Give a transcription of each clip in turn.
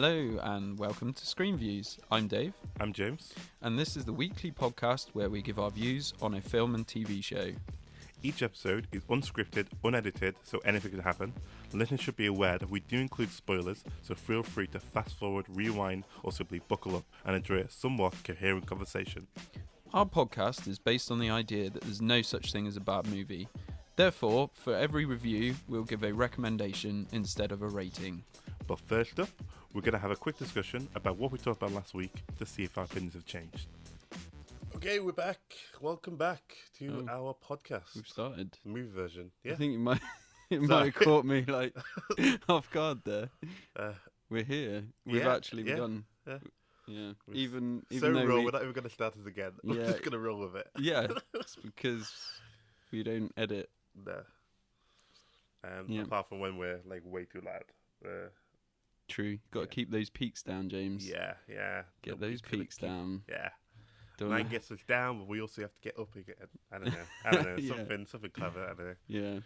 Hello and welcome to Screen Views. I'm Dave. I'm James. And this is the weekly podcast where we give our views on a film and TV show. Each episode is unscripted, unedited, so anything can happen. Listeners should be aware that we do include spoilers, so feel free to fast forward, rewind, or simply buckle up and enjoy a somewhat coherent conversation. Our podcast is based on the idea that there's no such thing as a bad movie. Therefore, for every review, we'll give a recommendation instead of a rating. But first up, we're going to have a quick discussion about what we talked about last week to see if our opinions have changed. Okay, we're back. Welcome back to our podcast. We've started. Movie version. Yeah. I think it might have caught me like off guard there. We're here. We've actually begun. Yeah. Even so though we're not even going to start it again. We're just going to roll with it. Yeah, it's because we don't edit. No. Apart from when we're like way too loud. True. Got to keep those peaks down, James. Yeah. Get those peaks down. Yeah. Mine gets us down, but we also have to get up again. I don't know. Something clever. I don't know.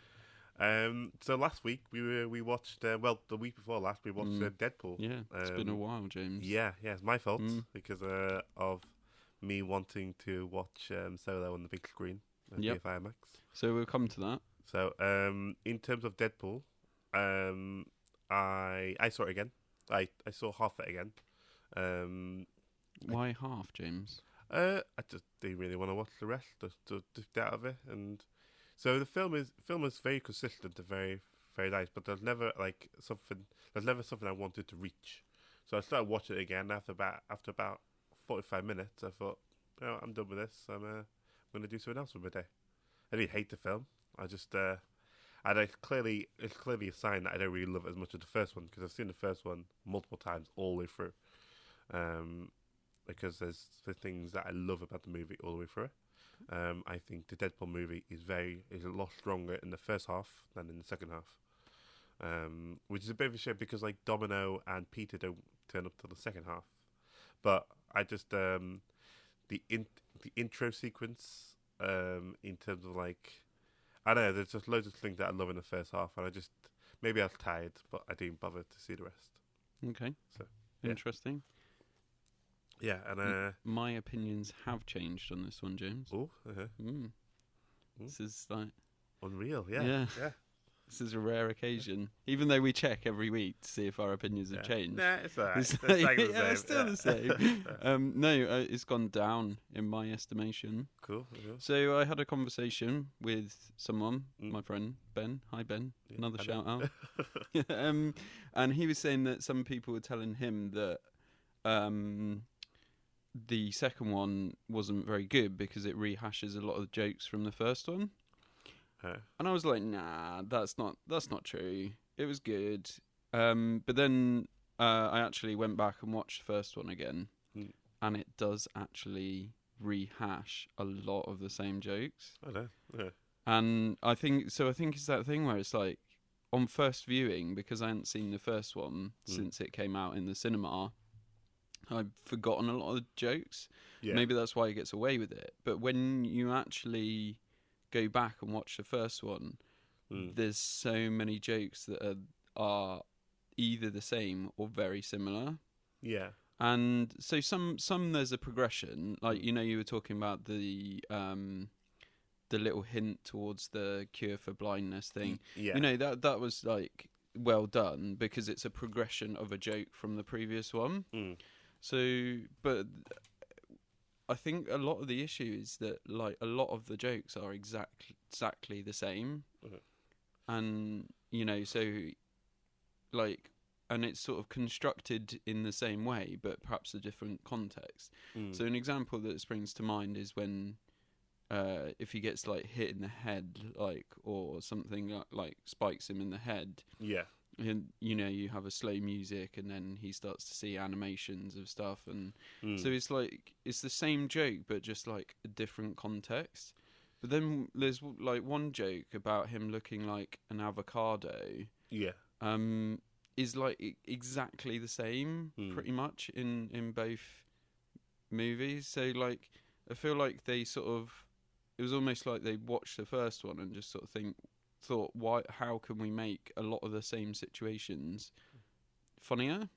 Yeah. So last week we watched. The week before last we watched Deadpool. Yeah. It's been a while, James. Yeah. It's my fault because of me wanting to watch Solo on the big screen at BFI IMAX. So we'll come to that. So in terms of Deadpool, I saw it again. I saw half it again. Why half, James? I just didn't really want to watch the rest, just out of it, and so the film is very consistent and very very nice. But there's never something I wanted to reach. So I started watching it again after about 45 minutes. I thought, I'm done with this. I'm going to do something else with my day. I didn't hate the film. I just it's clearly a sign that I don't really love it as much as the first one, because I've seen the first one multiple times all the way through. Because there's the things that I love about the movie all the way through. I think the Deadpool movie is a lot stronger in the first half than in the second half, which is a bit of a shame because like Domino and Peter don't turn up till the second half. But I just the intro sequence in terms of like, I don't know, there's just loads of things that I love in the first half, and maybe I was tired, but I didn't bother to see the rest. Okay, so interesting. Yeah, and my opinions have changed on this one, James. This is like unreal. Yeah. This is a rare occasion, even though we check every week to see if our opinions have changed. Nah, it's alright. It's still the same. It's gone down in my estimation. Cool. So I had a conversation with someone, my friend Ben. Hi Ben, another shout out. And he was saying that some people were telling him that the second one wasn't very good because it rehashes a lot of the jokes from the first one. And I was like, nah, that's not true. It was good. But then I actually went back and watched the first one again, and it does actually rehash a lot of the same jokes. I know. Yeah. And I think it's that thing where it's like, on first viewing, because I hadn't seen the first one since it came out in the cinema, I've forgotten a lot of the jokes. Yeah. Maybe that's why he gets away with it. But when you actually go back and watch the first one, there's so many jokes that are either the same or very similar. Yeah. And so some there's a progression. Like, you were talking about the little hint towards the cure for blindness thing. Yeah. That was like well done because it's a progression of a joke from the previous one. So, but I think a lot of the issue is that like a lot of the jokes are exactly the same, and so like, and it's sort of constructed in the same way, but perhaps a different context. So an example that springs to mind is when if he gets like hit in the head, like, or something like spikes him in the head. Yeah. And you have a slow music, and then he starts to see animations of stuff, and so it's like it's the same joke but just like a different context. But then there's like one joke about him looking like an avocado. Yeah. Is like exactly the same pretty much in both movies. So like I feel like they sort of, it was almost like they watched the first one and just sort of thought, how can we make a lot of the same situations funnier?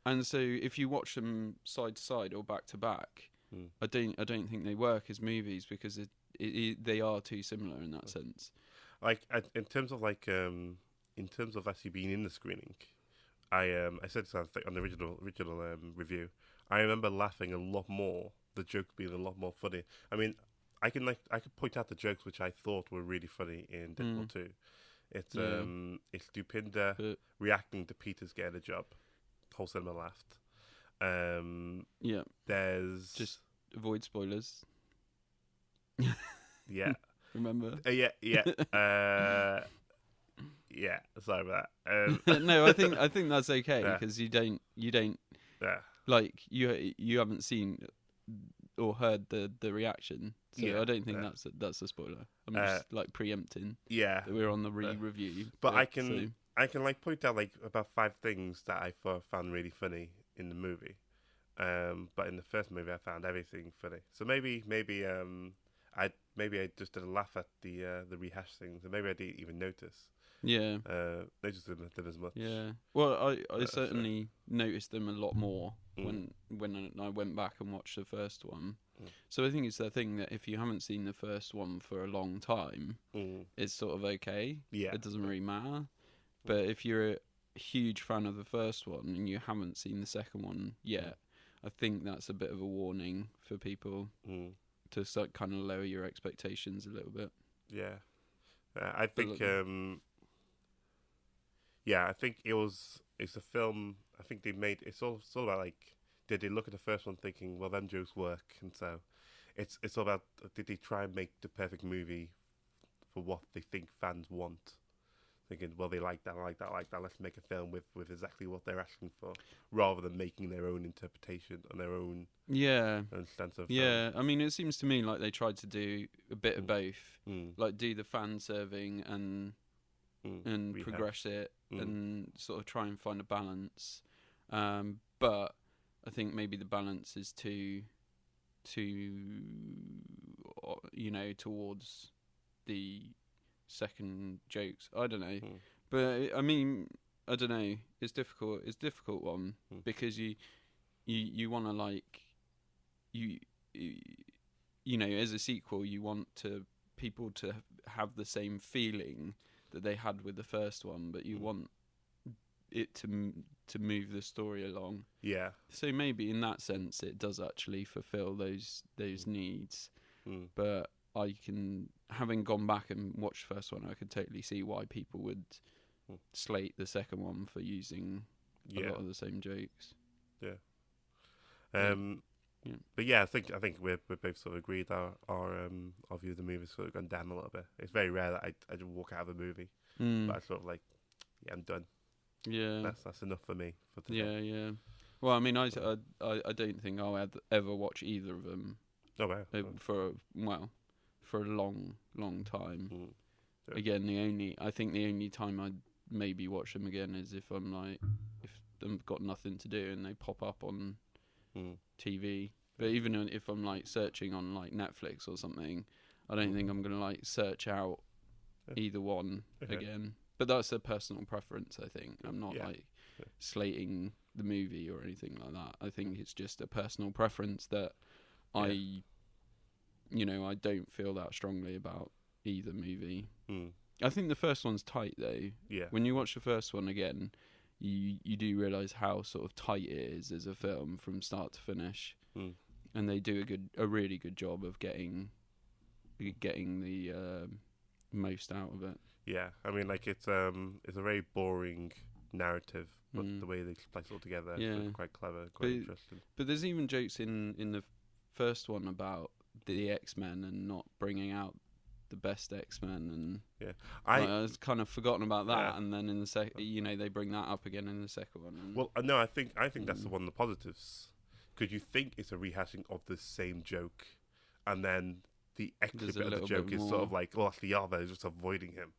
And so if you watch them side to side or back to back, I don't think they work as movies because they are too similar in that sense. Like in terms of actually being in the screening, I said something on the original review. I remember laughing a lot more. The jokes being a lot more funny. I mean, I could point out the jokes which I thought were really funny in Deadpool 2. It's Dupinder reacting to Peter's getting a job. Whole cinema laughed. There's just avoid spoilers. Yeah. Remember? Yeah. Yeah. Sorry about that. No, I think that's okay because you don't Yeah. like you haven't seen or heard the reaction, so I don't think that's a spoiler. I'm just like preempting. Yeah. That we're on the review. But I can like point out like about 5 things that I found really funny in the movie. But in the first movie, I found everything funny. So maybe I just didn't laugh at the rehash things, and maybe I didn't even notice. Yeah. Noticed them as much. Yeah. Well, I certainly noticed them a lot more when I went back and watched the first one. So I think it's the thing that if you haven't seen the first one for a long time, it's sort of okay. Yeah. It doesn't really matter. But if you're a huge fan of the first one and you haven't seen the second one yet, I think that's a bit of a warning for people to start kind of lower your expectations a little bit. Yeah. I think I think it's a film. I think it's all about like, did they look at the first one thinking, well, them jokes work, and so it's all about, did they try and make the perfect movie for what they think fans want, thinking, well, they like that, let's make a film with exactly what they're asking for, rather than making their own interpretation and their own sense of film. I mean, it seems to me like they tried to do a bit of both, like do the fan serving and progress it and sort of try and find a balance. But I think maybe the balance is too towards the second jokes. I don't know. But I mean, I don't know. It's difficult. It's a difficult one because you want to like you know, as a sequel, you want people to have the same feeling that they had with the first one, but you want it to move the story along. Yeah. So maybe in that sense, it does actually fulfill those needs. But I can, having gone back and watched the first one, I could totally see why people would slate the second one for using a lot of the same jokes. But yeah, I think we're both sort of agreed our view of the movie sort of gone down a little bit. It's very rare that I just walk out of a movie, but I sort of like, I'm done. Yeah, that's enough for me for today. Yeah. Well, I mean, I don't think I'll ever watch either of them. Oh wow! For a long time. Again, I think the only time I'd maybe watch them again is if I've got nothing to do and they pop up on TV. But even if I'm like searching on like Netflix or something, I don't think I'm gonna like search out either one again. But that's a personal preference, I think. I'm not slating the movie or anything like that. I think it's just a personal preference that I don't feel that strongly about either movie. I think the first one's tight though. Yeah. When you watch the first one again, you do realise how sort of tight it is as a film from start to finish, and they do a really good job of getting the most out of it. Yeah, I mean, like it's a very boring narrative, but the way they splice it all together is quite clever, quite interesting. But there's even jokes in the first one about the X-Men and not bringing out the best X-Men, and I was kind of forgotten about that, and then in the second, they bring that up again in the second one. Well, no, I think that's one of the positives, because you think it's a rehashing of the same joke, and then the extra bit of the joke is sort of like, well, actually, they're just avoiding him.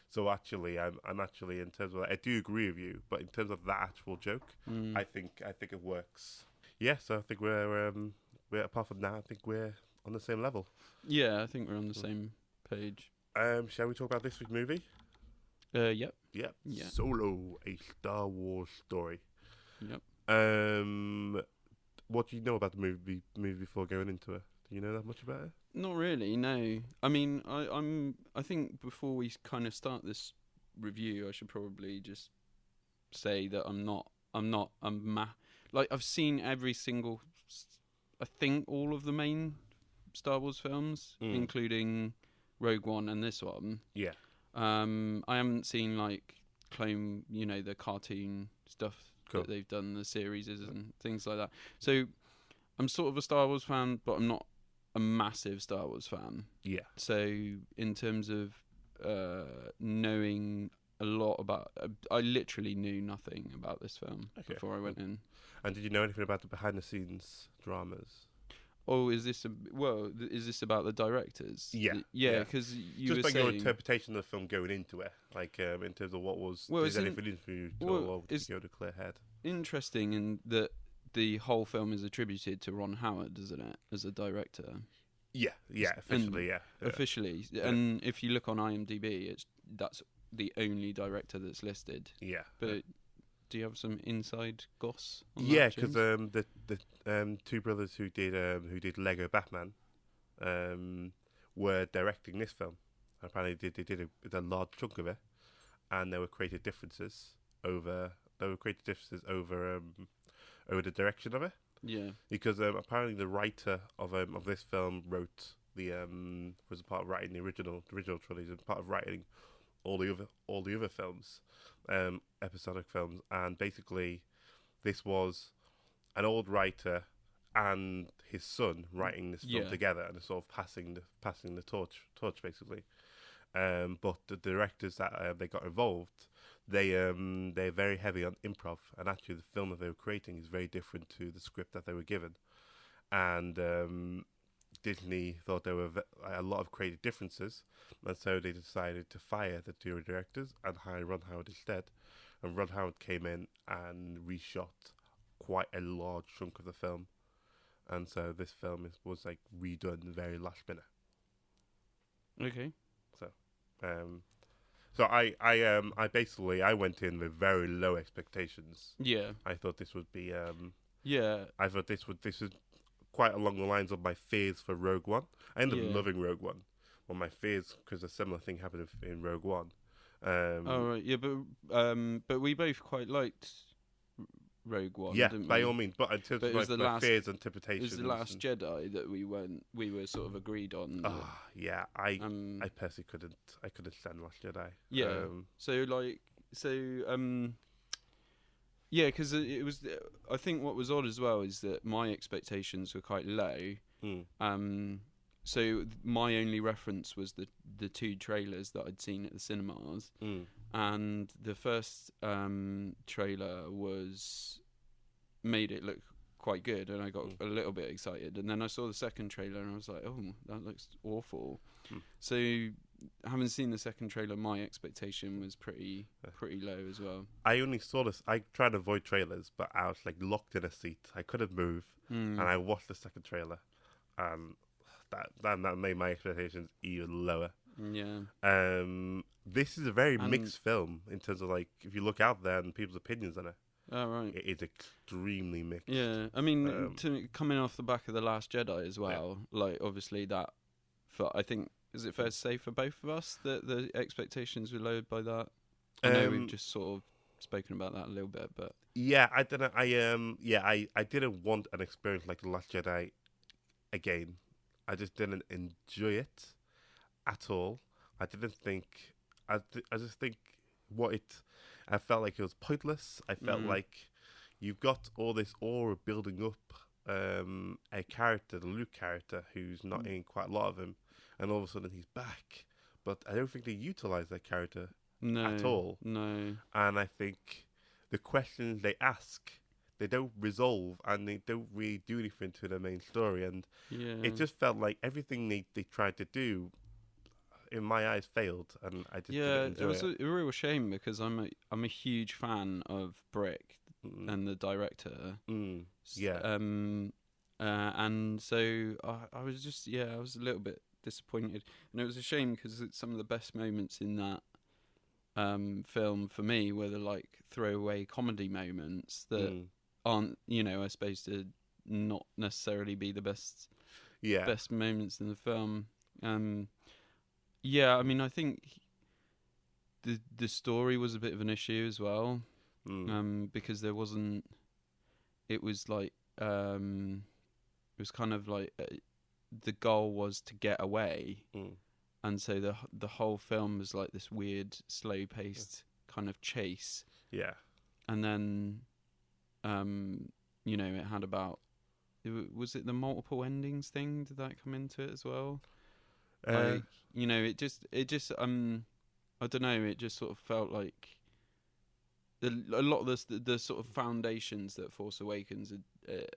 So actually, I'm actually, in terms of that, I do agree with you, but in terms of that actual joke, I think it works. Yeah, so I think we're apart from that, I think we're on the same level. Yeah, I think we're on the same page. Shall we talk about this week's movie? Yep. Yeah. Solo, a Star Wars story. Yep. What do you know about the movie before going into it? Do you know that much about it? Not really, no. I mean, I think before we kind of start this review, I should probably just say that like I've seen every single, I think all of the main Star Wars films, including Rogue One and this one. Yeah. I haven't seen like the cartoon stuff that they've done, the series and things like that. So I'm sort of a Star Wars fan, but I'm not a massive Star Wars fan. Yeah. So in terms of knowing a lot about, I literally knew nothing about this film before I went in. And did you know anything about the behind-the-scenes dramas? Oh, is this about the directors? Yeah. Because you just were like saying, your interpretation of the film going into it, like in terms of what was. Well, is anything into or to go to clear head? Interesting in that the whole film is attributed to Ron Howard, isn't it, as a director? Yeah, officially, officially. Yeah. And if you look on IMDb, that's the only director that's listed. Yeah, but. Do you have some inside goss? Yeah, because the two brothers who did Lego Batman were directing this film. Apparently, they did a large chunk of it, and there were creative differences over the direction of it. Yeah, because apparently the writer of this film wrote was a part of writing the original trilogy, and part of writing all the other films. Episodic films, and basically this was an old writer and his son writing this film together, and sort of passing the torch basically. But the directors that they got involved, they're very heavy on improv, and actually the film that they were creating is very different to the script that they were given, and Disney thought there were a lot of creative differences, and so they decided to fire the two directors and hire Ron Howard instead. And Ron Howard came in and reshot quite a large chunk of the film, and so this film was like redone very last minute. Okay. So I basically went in with very low expectations. Yeah. I thought this would be I thought this is quite along the lines of my fears for Rogue One. I ended up loving Rogue One. Well, my fears, because a similar thing happened in Rogue One. Right, yeah, but we both quite liked Rogue One. Yeah, didn't by we? all means. But in terms of my fears and interpretations, it was the Last Jedi that we were sort of agreed on. I personally couldn't stand Last Jedi. Yeah, because it was. I think what was odd as well is that my expectations were quite low. So my only reference was the two trailers that I'd seen at the cinemas, and the first trailer made it look quite good, and I got a little bit excited. And then I saw the second trailer, and I was like, "Oh, that looks awful." So, having seen the second trailer, my expectation was pretty low as well. I only saw this. I tried to avoid trailers, but I was like locked in a seat. I couldn't move, and I watched the second trailer, and that made my expectations even lower. Yeah. This is a very mixed film in terms of like if you look out there and people's opinions on it. Oh, right. It is extremely mixed. Yeah, I mean, coming off the back of The Last Jedi as well, like obviously that. I think, is it fair to say for both of us that the expectations were lowered by that? I know we've just sort of spoken about that a little bit, but yeah, I don't know. I didn't want an experience like The Last Jedi again. I just didn't enjoy it at all. I didn't think. I just think I felt like it was pointless. I felt like you've got all this aura building up a character, the Luke character, who's not in quite a lot of him, and all of a sudden he's back. But I don't think they utilize that character at all. No. And I think the questions they ask, they don't resolve, and they don't really do anything to the main story. And it just felt like everything they tried to do, in my eyes, failed, and I just didn't enjoy it was a real shame because I'm a huge fan of Brick and the director. And so I was just I was a little bit disappointed, and it was a shame because some of the best moments in that film for me were the like throwaway comedy moments that aren't, are supposed to not necessarily be the best moments in the film. I mean, I think the story was a bit of an issue as well, because there wasn't. It was like it was kind of like the goal was to get away, and so the whole film was like this weird, slow-paced kind of chase. Yeah, and then it had about. Was it the multiple endings thing? Did that come into it as well? Like, it just I don't know. It just sort of felt like a lot of the sort of foundations that Force Awakens it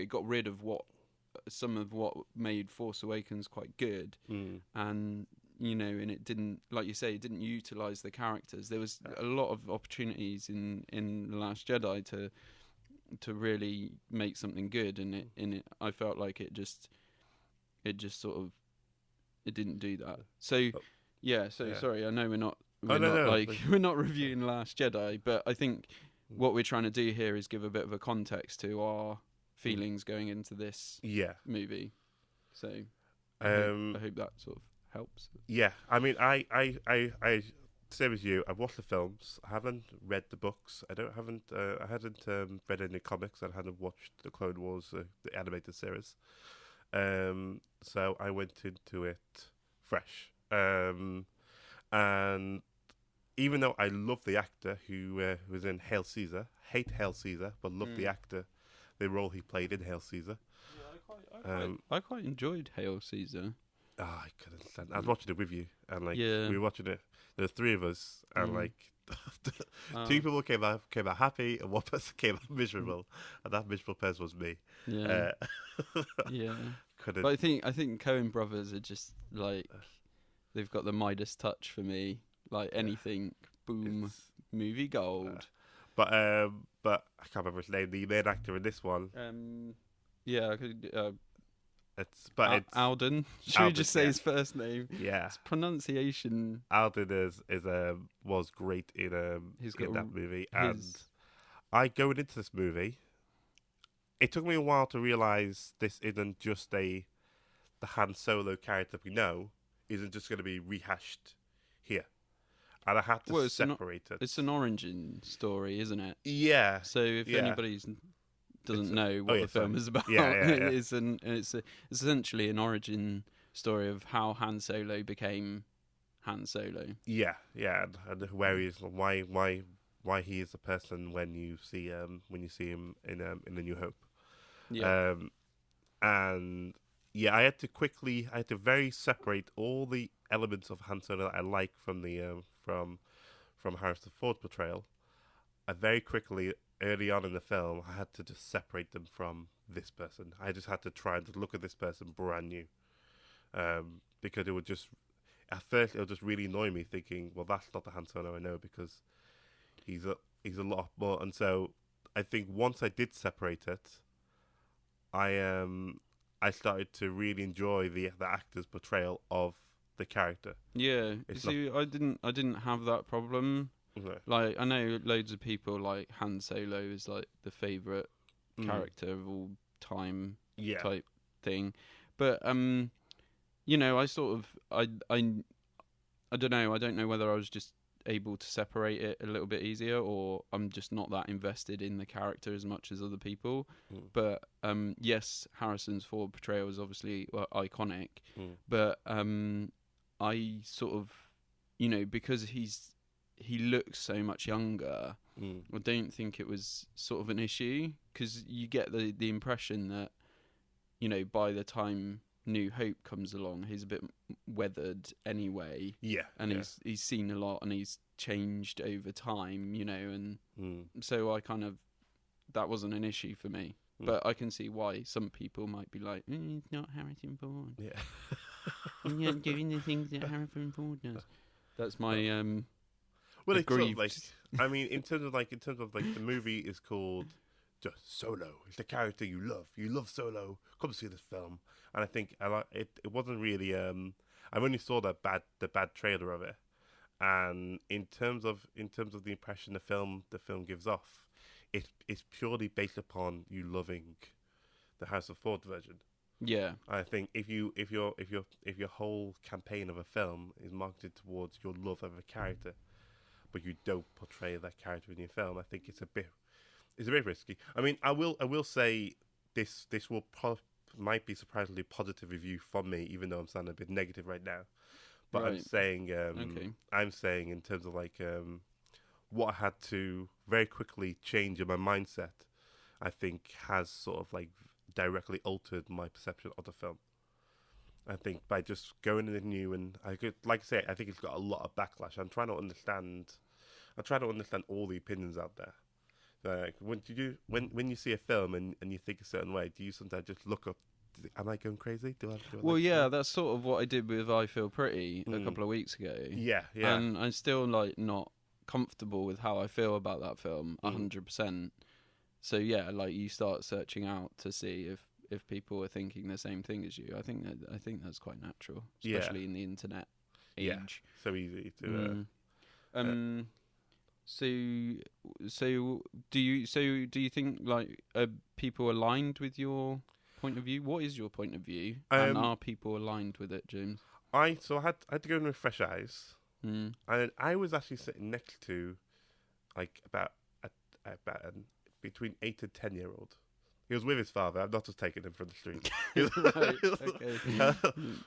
got rid of some of what made Force Awakens quite good, and it didn't, like you say, it didn't utilize the characters. There was a lot of opportunities in The Last Jedi to really make something good, and it I felt like it just sort of it didn't do that. So sorry, I know we're not reviewing Last Jedi, but I think what we're trying to do here is give a bit of a context to our feelings going into this movie. So I hope that sort of helps. Yeah, I mean, I same as you. I've watched the films. I haven't read the books. I hadn't read any comics. I hadn't watched the Clone Wars, the animated series. So I went into it fresh. And even though I love the actor who was in Hail Caesar, hate Hail Caesar, but love the actor, the role he played in Hail Caesar. Yeah, I quite enjoyed Hail Caesar. I couldn't stand. I was watching it with you, and we were watching it. There were three of us, and two people came out happy, and one person came out miserable, and that miserable person was me. Yeah, Couldn't. But I think Coen Brothers are just like they've got the Midas touch for me. Like anything, boom, movie gold. But I can't remember his name. The main actor in this one. It's Alden. Should we just say his first name? Yeah. His pronunciation. Alden was great in that movie. And going into this movie, it took me a while to realise this isn't just the Han Solo character we know isn't just going to be rehashed here. And I had to separate it. It's an origin story, isn't it? Yeah. So if anybody doesn't know what the film is about, it's essentially an origin story of how Han Solo became Han Solo. Yeah, and where he is, why he is the person when you see him in A New Hope. Yeah. I had to very separate all the elements of Han Solo that I like from the from Harrison Ford's portrayal. Very quickly, early on in the film, I had to just separate them from this person. I just had to try and look at this person brand new, because it would just really annoy me, thinking, well, that's not the Han Solo I know, because he's a lot more. And so I think once I did separate it, I started to really enjoy the actor's portrayal of the character. Yeah, I didn't have that problem. Okay. Like, I know loads of people like Han Solo is like the favourite character of all time type thing. But I sort of I don't know, I don't know whether I was just able to separate it a little bit easier, or I'm just not that invested in the character as much as other people. But yes, Harrison's Ford portrayal is obviously iconic, but I sort of, because he looks so much younger, I don't think it was sort of an issue, because you get the impression that, by the time New Hope comes along, he's a bit weathered anyway. Yeah. And he's seen a lot, and he's changed over time, and so I kind of, that wasn't an issue for me. But I can see why some people might be like, it's not Harrison Ford. Yeah. You're not doing the things that Harrison Ford does. That's my well, it's sort of I mean, in terms of the movie is called just Solo. It's the character you love. You love Solo. Come see this film. And I think it wasn't really. I only saw the bad trailer of it, And in terms of the impression the film gives off, it's purely based upon you loving the House of Ford version. Yeah. I think if your whole campaign of a film is marketed towards your love of a character, but you don't portray that character in your film, I think it's a bit risky. I mean, I will say this might be surprisingly positive review from me, even though I'm sounding a bit negative right now. But Right. Okay. I'm saying in terms of like what I had to very quickly change in my mindset, I think has sort of like directly altered my perception of the film. I think by just going in new, and like I say, I think it's got a lot of backlash. I'm trying to understand all the opinions out there. Like when you see a film and you think a certain way, do you sometimes just look up? Am I going crazy? Do I Well, like yeah, that's sort of what I did with I Feel Pretty a couple of weeks ago. Yeah. And I'm still like not comfortable with how I feel about that film 100%. So yeah, like you start searching out to see if people are thinking the same thing as you. I think that's quite natural, especially in the internet age. Yeah, so easy to. So do you think like are people aligned with your point of view? What is your point of view? And are people aligned with it, James? I had to go in with fresh eyes, Mm. and I was actually sitting next to, like about between 8 and 10-year-old. He was with his father. I'm not just taking him from the street. Right, okay.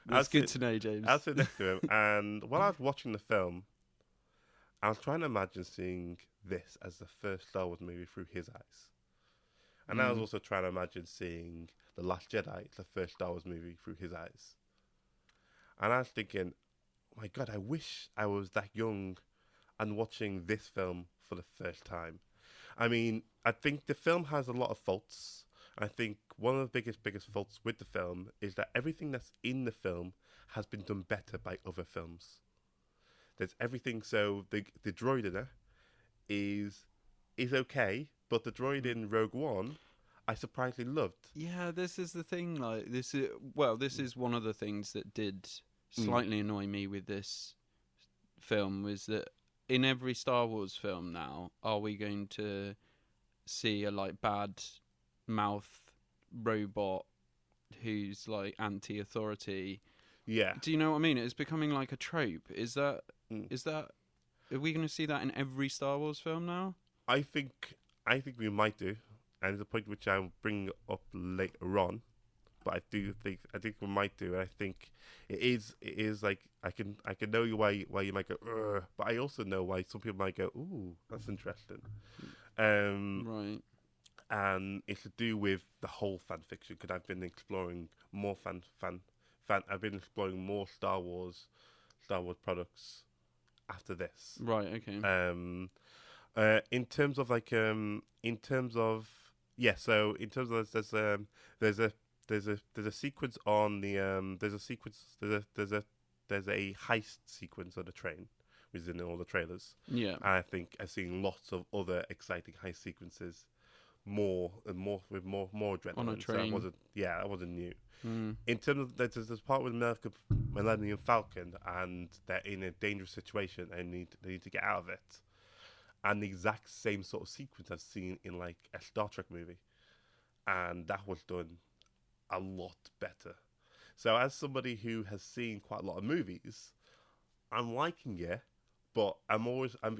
That's good to know, James. I was sitting next to him, and while I was watching the film, I was trying to imagine seeing this as the first Star Wars movie through his eyes. And I was also trying to imagine seeing The Last Jedi, the first Star Wars movie, through his eyes. And I was thinking, oh my God, I wish I was that young and watching this film for the first time. I mean, I think the film has a lot of faults. I think one of the biggest faults with the film is that everything that's in the film has been done better by other films. There's everything, so the droid in it is okay, but the droid in Rogue One, I surprisingly loved. Yeah, this is the thing. Like this is one of the things that did slightly annoy me with this film was that in every Star Wars film now, are we going to see a like bad mouth robot who's like anti-authority? Yeah. Do you know what I mean? It's becoming like a trope. Is that are we going to see that in every Star Wars film now? I think we might do, and there's a point which I'll bring up later on. But I think we might do, and I think it is like I can know why you might go, ugh, but I also know why some people might go, ooh, that's interesting. Right. And it's to do with the whole fan fiction, because I've been exploring more I've been exploring more Star Wars products after this. Right. Okay. In terms of there's a sequence on the there's a heist sequence on the train, which is in all the trailers. Yeah. And I think I've seen lots of other exciting heist sequences, more adrenaline. On a train. So that wasn't new. In terms of there's this part with Millennium Falcon, and they're in a dangerous situation and they need to get out of it. And the exact same sort of sequence I've seen in like a Star Trek movie, and that was done a lot better. So as somebody who has seen quite a lot of movies, I'm liking it, but I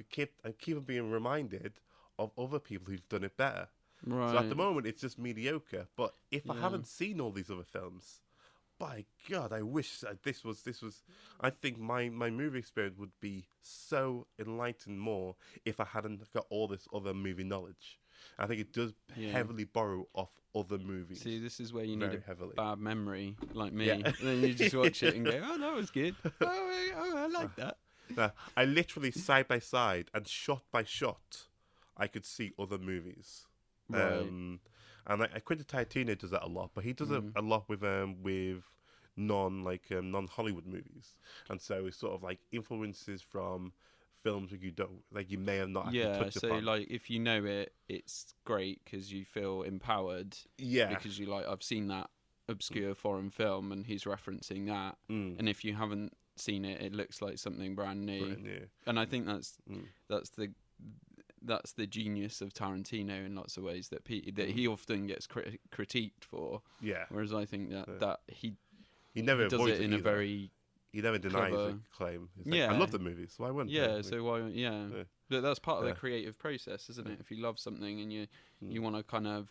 keep on being reminded of other people who've done it better. Right. So at the moment it's just mediocre. But if I haven't seen all these other films, by God, I wish this was. I think my movie experience would be so enlightened more if I hadn't got all this other movie knowledge. I think it does heavily borrow off other movies. See, this is where you need a heavily. bad memory, like me. Yeah. And then you just watch it and go, "Oh, that was good. Oh, I like that." Now, I literally side by side and shot by shot, I could see other movies. Right. And Quentin Tarantino does that a lot, but he does it a lot with non-Hollywood movies, and so it's sort of like influences from films that you may have not actually touched upon. Like if you know it, it's great because you feel empowered. Yeah, because you like I've seen that obscure foreign film and he's referencing that, and if you haven't seen it, it looks like something brand new. Brand new. And I think that's the genius of Tarantino in lots of ways that he often gets critiqued for. Yeah. Whereas I think that he never does avoids it in either. a very He never denies clever... the claim. He's like, Yeah. I love the movie, so why wouldn't I? Yeah, so why... Yeah. Yeah. But that's part of Yeah. the creative process, isn't it? If you love something and you Mm. want to kind of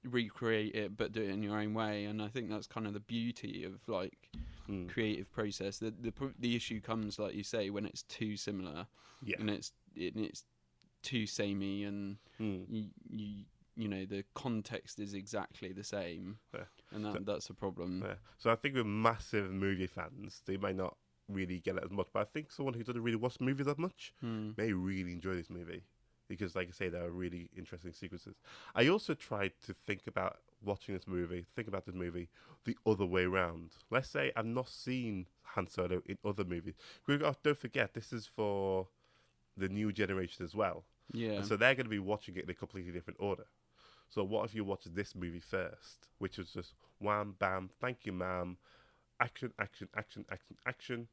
recreate it but do it in your own way, and I think that's kind of the beauty of like Mm. creative process. The issue comes, like you say, when it's too similar Yeah. and it's too samey, and Mm. you know the context is exactly the same, Yeah. and that's a problem. Yeah. So I think with massive movie fans, they might not really get it as much. But I think someone who doesn't really watch movies that much may really enjoy this movie because, like I say, there are really interesting sequences. I also tried to think about watching this movie, the other way around. Let's say I've not seen Han Solo in other movies. Don't forget, this is for the new generation as well. Yeah. And so they're going to be watching it in a completely different order. So what if you watch this movie first, which was just wham, bam, thank you, ma'am, action, action, action, action, action.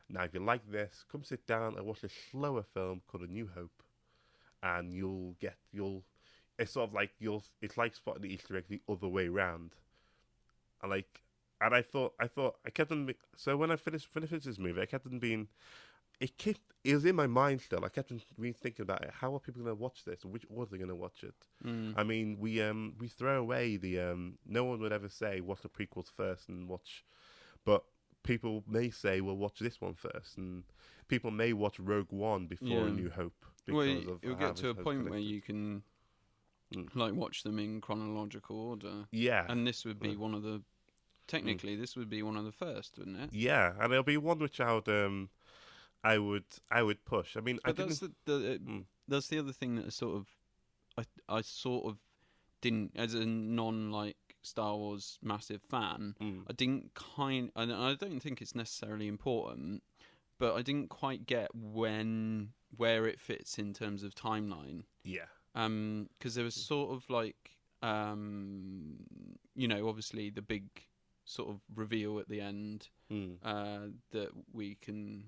Now, if you like this, come sit down and watch a slower film called A New Hope, and it's sort of like it's like spotting the Easter egg the other way round. And I thought I kept on. So when I finished this movie, I kept on being. It was in my mind still. I kept really thinking about it. How are people going to watch this? Which order are they going to watch it? I mean, we throw away the. No one would ever say watch the prequels first and watch, but people may say, well, watch this one first, and people may watch Rogue One before A New Hope. Well, it'll get to a point where you can like watch them in chronological order. Yeah, and this would be one of the. Technically, this would be one of the first, wouldn't it? Yeah, and it'll be one which I would push. I mean, but that's that's the other thing that is sort of I sort of didn't, as a non like Star Wars massive fan, I didn't and I don't think it's necessarily important, but I didn't quite get where it fits in terms of timeline. Yeah. Because there was sort of like you know, obviously the big sort of reveal at the end that we can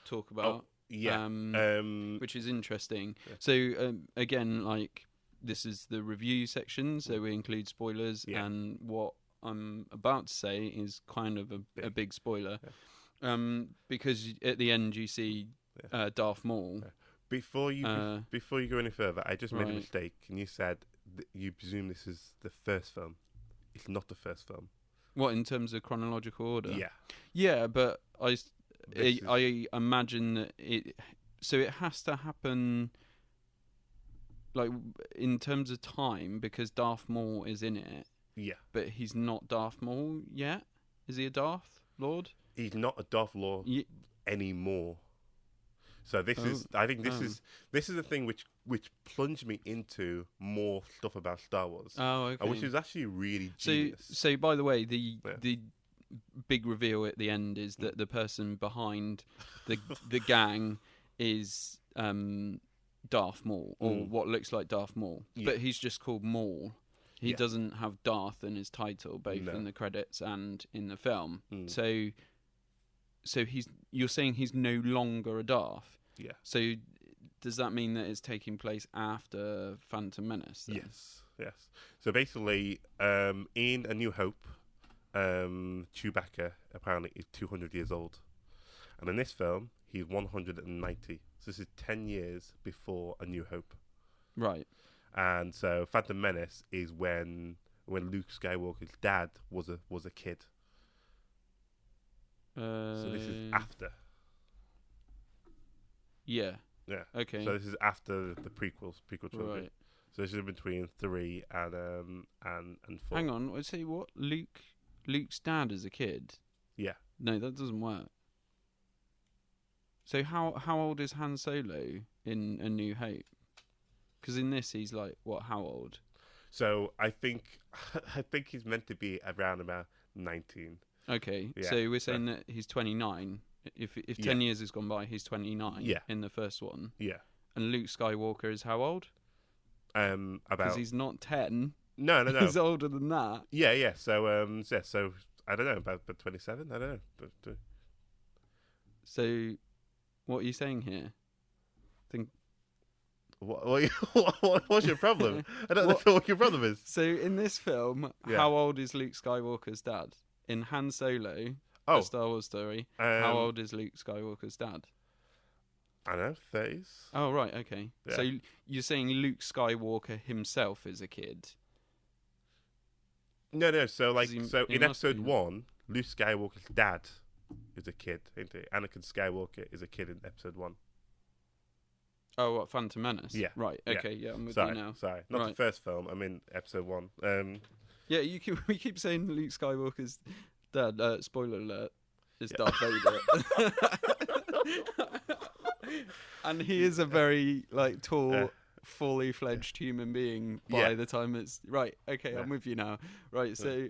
talk about. Which is interesting. Yeah. So again, like this is the review section, so we include spoilers, and what I'm about to say is kind of a big spoiler, because at the end you see Darth Maul. Yeah. Before you go any further, I just made a mistake, and you said you presume this is the first film. It's not the first film. What, in terms of chronological order? Yeah, but I imagine that it has to happen like in terms of time, because Darth Maul is in it. Yeah, but he's not Darth Maul yet. Is he a Darth Lord? He's not a Darth Lord anymore. So this is the thing which plunged me into more stuff about Star Wars. Oh, okay. Which is actually really genius. So by the way, the big reveal at the end is that the person behind the gang is Darth Maul, or what looks like Darth Maul, but he's just called Maul. He doesn't have Darth in his title, both in the credits and in the film. So you're saying he's no longer a Darth? Yeah. So does that mean that it's taking place after Phantom Menace then? Yes. So basically, in A New Hope, Chewbacca apparently is 200 years old. And in this film, he's 190. So this is 10 years before A New Hope. Right. And so Phantom Menace is when Luke Skywalker's dad was a kid. So this is after. Yeah. Yeah. Okay. So this is after the prequel trilogy. Right. So this is between 3 and 4. Hang on. I say what? Luke's dad as a kid? Yeah. No, that doesn't work. So how old is Han Solo in A New Hope? Because in this he's like what? How old? So I think he's meant to be around about 19. Okay. Yeah. So we're saying that he's 29. If 10 years has gone by, he's 29 in the first one. Yeah. And Luke Skywalker is how old? About, because he's not 10. No. He's older than that. Yeah. So I don't know, about 27. I don't know. So, what are you saying here? What's your problem? I don't know what your problem is. So, in this film, Yeah. how old is Luke Skywalker's dad? In Han Solo, Oh, a Star Wars story, how um, old is Luke Skywalker's dad? I don't know, 30s. Oh, right, okay. Yeah. So, you're saying Luke Skywalker himself is a kid? No. So he in must episode be. 1, Luke Skywalker's dad is a kid, isn't he? Anakin Skywalker is a kid in episode 1. Oh, what, Phantom Menace? Yeah. Right, Yeah. okay, yeah, I'm with Sorry, you now. sorry, not the Right. first film. I mean episode 1. Yeah, we keep saying Luke Skywalker's dad, spoiler alert, is Yeah. Darth Vader. And he is a very, like, tall, fully fledged human being by Yeah. the time it's... Right, okay, Yeah. I'm with you now. Right, so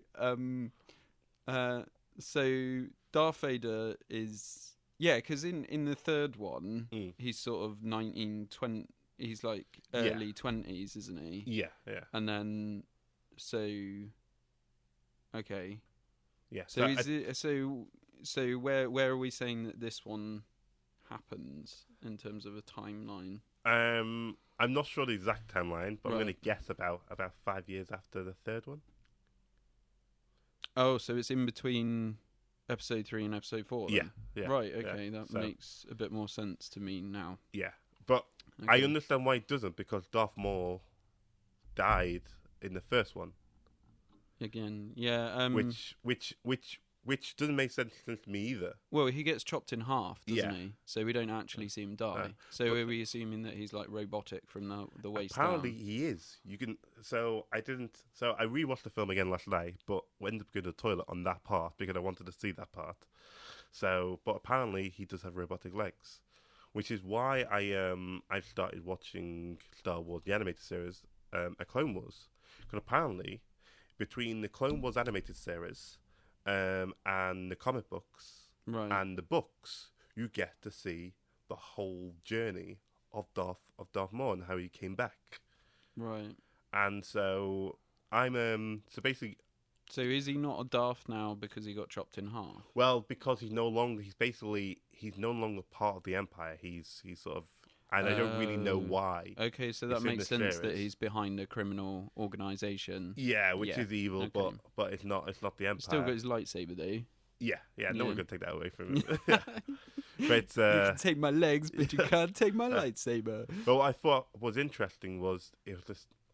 Darth Vader is... Yeah, because in the third one, he's sort of 1920... He's like early 20s, isn't he? Yeah. And then, okay. Yeah. So so where are we saying that this one happens in terms of a timeline? I'm not sure the exact timeline, but I'm Right. going to guess about 5 years after the third one. Oh, so it's in between episode 3 and episode 4 then? Yeah. Right, okay, that So- makes a bit more sense to me now. Yeah. But I Okay. understand why it doesn't, because Darth Maul died in the first one, Again, yeah. which doesn't make sense to me either. Well, he gets chopped in half, doesn't Yeah. he? So we don't actually see him die. So but- are we assuming that he's like robotic from the waist Apparently down? he is. You can. So I rewatched the film again last night, but ended up going to the toilet on that part because I wanted to see that part. So, but apparently he does have robotic legs, which is why I started watching Star Wars the animated series, A Clone Wars, because apparently between the Clone Wars animated series, and the comic books Right. and the books, you get to see the whole journey of Darth Maul and how he came back. Right. And so so basically, So is he not a Darth now because he got chopped in half? well, because he's no longer part of the Empire. He's sort of, and I don't really know Oh. why. Okay, so that It's in makes the sense that series. he's behind a criminal organisation. Yeah, which Yeah, is evil, okay. but it's not the Empire. Still got his lightsaber though. Yeah, no Yeah. one's gonna take that away from him. But You can take my legs, but you can't take my lightsaber. but what I thought was interesting was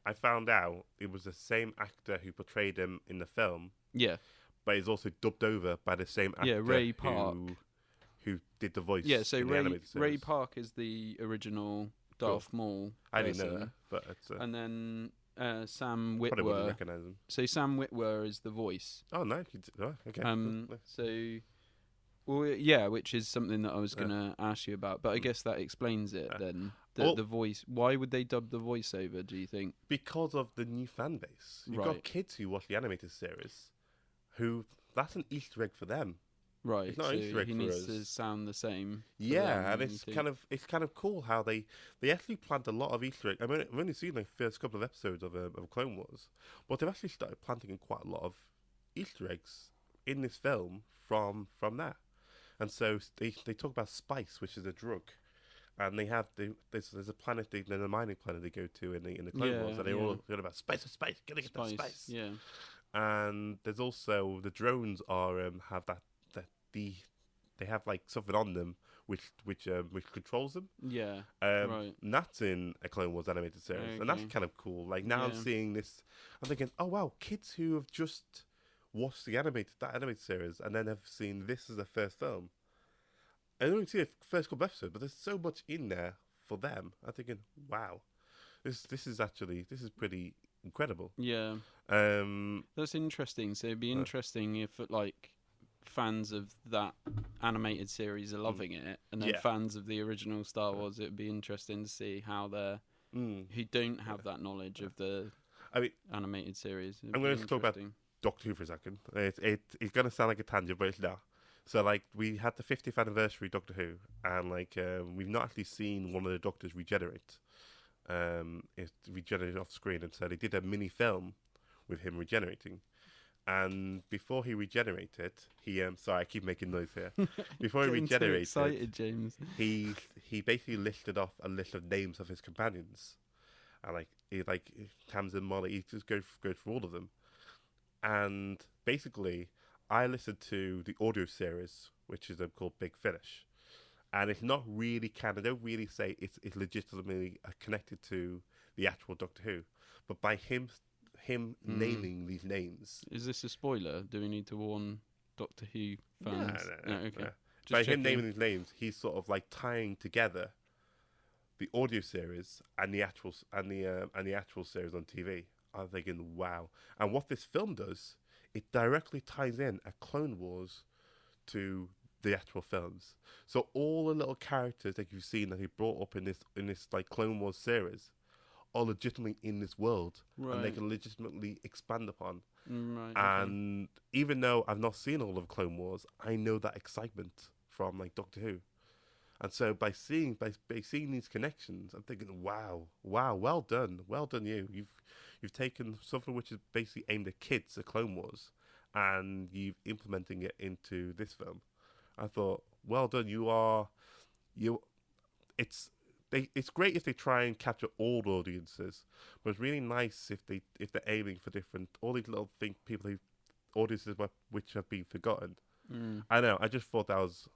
I found out it was the same actor who portrayed him in the film, Yeah, but he's also dubbed over by the same actor Yeah, Ray Park. who did the voice. yeah. So in the Ray animated Ray series. Park is the original Darth Maul. I didn't know person. that, but it's And then Sam probably wouldn't Witwer. recognise him. So Sam Witwer is the voice. Oh no, okay. So, well, yeah, which is something that I was going to ask you about, but I guess that explains it then. Well- The voice. Why would they dub the voiceover? Do you think? Because of the new fan base, you've got Right. kids who watch the animated series, who that's an Easter egg for them. Right. It's not so an Easter egg he for needs us. to sound the same. for Yeah, them, and you it's think? kind of cool how they actually plant a lot of Easter eggs. I mean, I've only seen the first couple of episodes of Clone Wars, but they've actually started planting in quite a lot of Easter eggs in this film from that. And so they talk about spice, which is a drug, and they have there's a planet, there's a mining planet they go to in the Clone Wars, and they're all talking about spice, gotta get that spice. Yeah. And there's also the drones have they have like something on them which controls them. Yeah. And that's in a Clone Wars animated series, and that's Okay. kind of cool. Like now I'm Yeah. seeing this, I'm thinking, oh wow, kids who have just watched that animated series and then have seen this as their first film. I only see the first couple episodes, but there's so much in there for them. I'm thinking, wow, this is pretty incredible. Yeah. That's interesting. So it'd be interesting if like fans of that animated series are loving it, and then Yeah. fans of the original Star Wars, it'd be interesting to see how they're who don't have that knowledge of the I mean, animated series. It'd I'm be going to talk about interesting. Doctor Who for a second. It's going to sound like a tangent, but it's not. So, like, we had the 50th anniversary Doctor Who, and, like, we've not actually seen one of the Doctors regenerate. It regenerated off screen, and so they did a mini film with him regenerating. and before he regenerated, he sorry, I keep making noise here. Before he Getting too regenerated, excited, James. he basically listed off a list of names of his companions, and like Tamsin, Molly, he just goes through all of them, and basically, I listened to the audio series, which is called Big Finish, and it's not really canon. They don't really say it's legitimately connected to the actual Doctor Who, but by him naming these names. Is this a spoiler? Do we need to warn Doctor Who fans? No, Okay. no. Just By checking. him naming these names, he's sort of like tying together the audio series and the actual series on TV. I'm thinking, wow. And what this film does, it directly ties in a Clone Wars to the actual films. So all the little characters that you've seen that he brought up in this like Clone Wars series are legitimately in this world, and they Right. can legitimately expand upon. Right. Okay. And even though I've not seen all of Clone Wars, I know that excitement from like Doctor Who. And so by seeing these connections, I'm thinking, wow, well done, you. You've taken something which is basically aimed at kids, the Clone Wars, and you've implementing it into this film. I thought, well done. It's great if they try and capture all audiences, but it's really nice if they're aiming for different all these little people who audiences which have been forgotten. I know. I just thought that was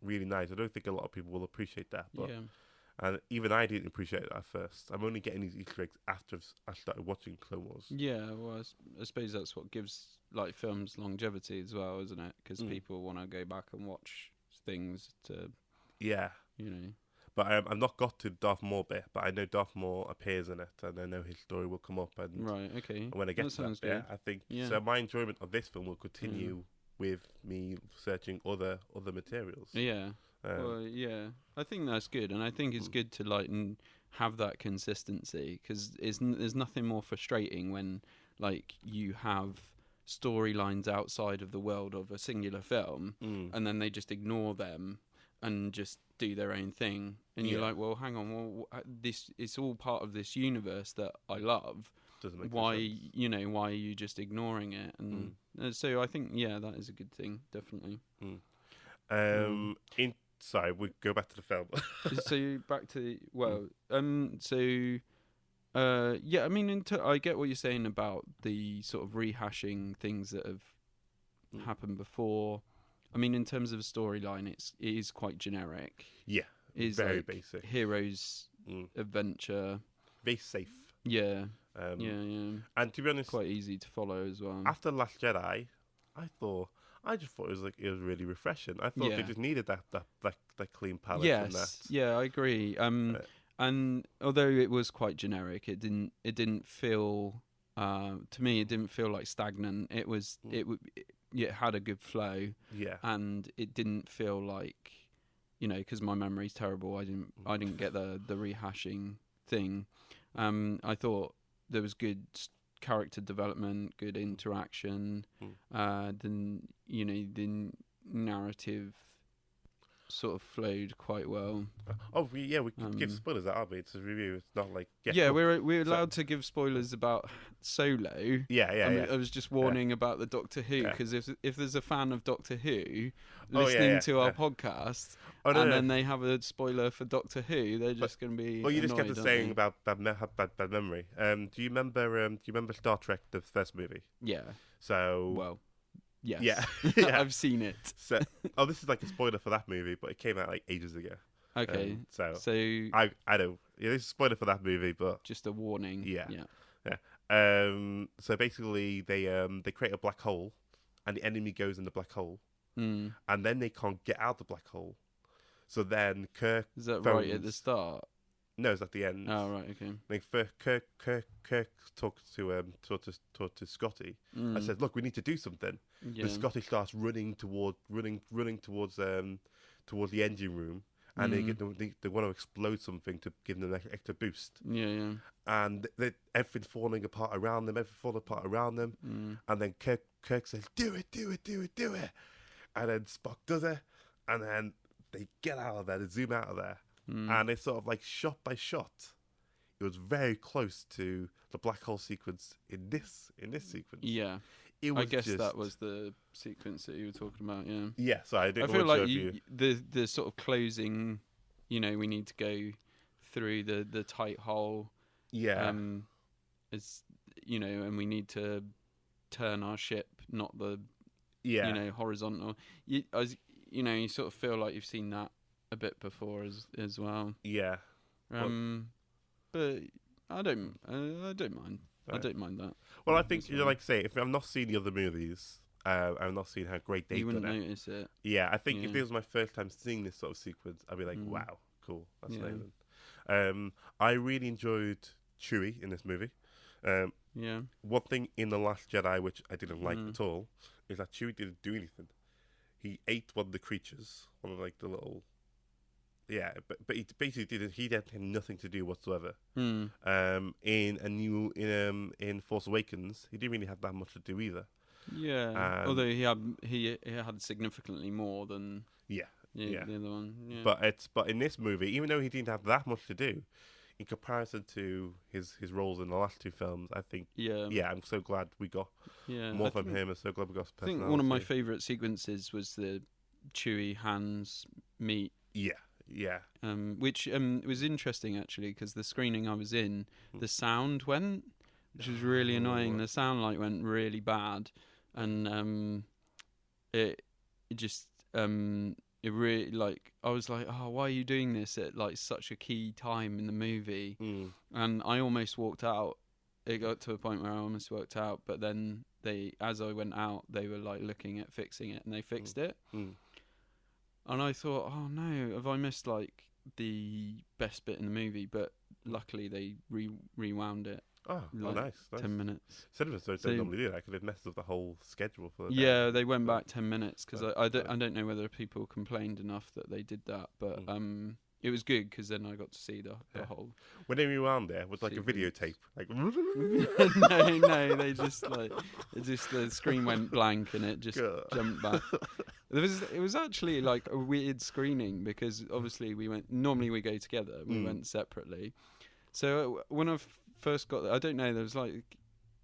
really nice. I don't think a lot of people will appreciate that, but Yeah. and even I didn't appreciate it at first. I'm only getting these Easter eggs after I started watching Clone Wars. Yeah, well, I suppose that's what gives like films longevity as well, isn't it? Because people want to go back and watch things to, Yeah. you know. But I've not got to Darth Maul bit, but I know Darth Maul appears in it, and I know his story will come up. And Right. Okay. when I get That to that sounds bit, good. I think Yeah. so. My enjoyment of this film will continue with me searching other materials. Yeah. Well, yeah. I think that's good, and I think it's good to like have that consistency because there's nothing more frustrating when like you have storylines outside of the world of a singular film, and then they just ignore them and just do their own thing, and you're like, well, hang on, well, this it's all part of this universe that I love. Doesn't make Why sense. why are you just ignoring it? And so I think that is a good thing, definitely. Sorry, we go back to the film. So back to yeah, I mean, I get what you're saying about the sort of rehashing things that have happened before. I mean, in terms of a storyline, it is quite generic. Yeah, It is very like basic. Hero's adventure. Very safe. Yeah, Yeah. yeah. And to be honest, Quite easy to follow as well. after Last Jedi, I just thought it was really refreshing. I thought they just needed that clean palette. Yes, and that. yeah, I agree. And although it was quite generic, it didn't feel to me, it didn't feel like stagnant. It had a good flow. Yeah. And it didn't feel like, because my memory's terrible. I didn't get the rehashing thing. I thought there was good character development, good interaction. Then the narrative sort of flowed quite well. We could give spoilers out, aren't we? It's a review. It's not like we're allowed to give spoilers about Solo. Yeah. I was just warning about the Doctor Who because if there's a fan of Doctor Who Oh, listening to our podcast then they have a spoiler for Doctor Who, they're just going to be. Well, you just annoyed, kept aren't saying they? about bad memory. Do you remember Star Trek, the first movie? Yeah. So Well. Yes. Yeah. I've seen it. So, this is like a spoiler for that movie, but it came out like ages ago. Okay. So I know. Yeah, this is a spoiler for that movie, but just a warning. Yeah. Yeah. So basically, they create a black hole, and the enemy goes in the black hole, and then they can't get out the black hole. So then Kirk Is that phones, right at the start? No, it's at the end. Oh, right. Okay. Like Kirk talks to Scotty and says, "Look, we need to do something." Yeah. And Scotty starts running towards the engine room, and they want to explode something to give them an extra boost. Yeah. And everything's falling apart around them. And then Kirk says, "Do it!" And then Spock does it, and then they get out of there. They zoom out of there. And it's sort of like shot by shot. It was very close to the black hole sequence in this sequence. Yeah. it was I guess just, that was the sequence that you were talking about. Yeah. Yeah, so I didn't. I feel wasn't sure like if the sort of closing. You know, we need to go through the tight hole. Yeah. Is and we need to turn our ship, not the Yeah. horizontal. You sort of feel like you've seen that a bit before as well. Yeah. But I don't mind. Right. I don't mind that. Well, I think like say, if I've not seen the other movies, I've not seen how great they've You done wouldn't it. notice it. Yeah, I think if Yeah. this was my first time seeing this sort of sequence, I'd be like, wow, cool, that's Yeah. amazing. I really enjoyed Chewie in this movie. Yeah. One thing in The Last Jedi which I didn't like Mm. at all is that Chewie didn't do anything. He ate one of the creatures, one of like the little. Yeah, but he basically didn't. He had nothing to do whatsoever. Mm. In Force Awakens, he didn't really have that much to do either. Yeah. Although he had significantly more than Yeah, the other one. Yeah. But in this movie, even though he didn't have that much to do, in comparison to his roles in the last two films, I think. Yeah. I'm so glad we got Yeah. more from him. I'm so glad we got his I think personality. one of my favourite sequences was the Chewie Hans meet. Yeah. Which was interesting actually because the screening I was in, the sound went, which was really annoying. The sound went really bad, and it really I was like, oh, why are you doing this at such a key time in the movie? And I almost walked out. It got to a point where I almost walked out, but then as I went out, they were looking at fixing it, and they fixed it. And I thought, oh no, have I missed the best bit in the movie? But luckily they rewound it. Oh, nice. 10 minutes. Cinemas don't normally do that because it messes up the whole schedule for the day. Yeah, they went back 10 minutes because I don't know whether people complained enough that they did that, but it was good because then I got to see the whole. When they rewound there, was like a videotape. No, they just the screen went blank and it just jumped back. It was actually a weird screening because obviously normally we go together, we went separately. So when I first got there, I don't know, there was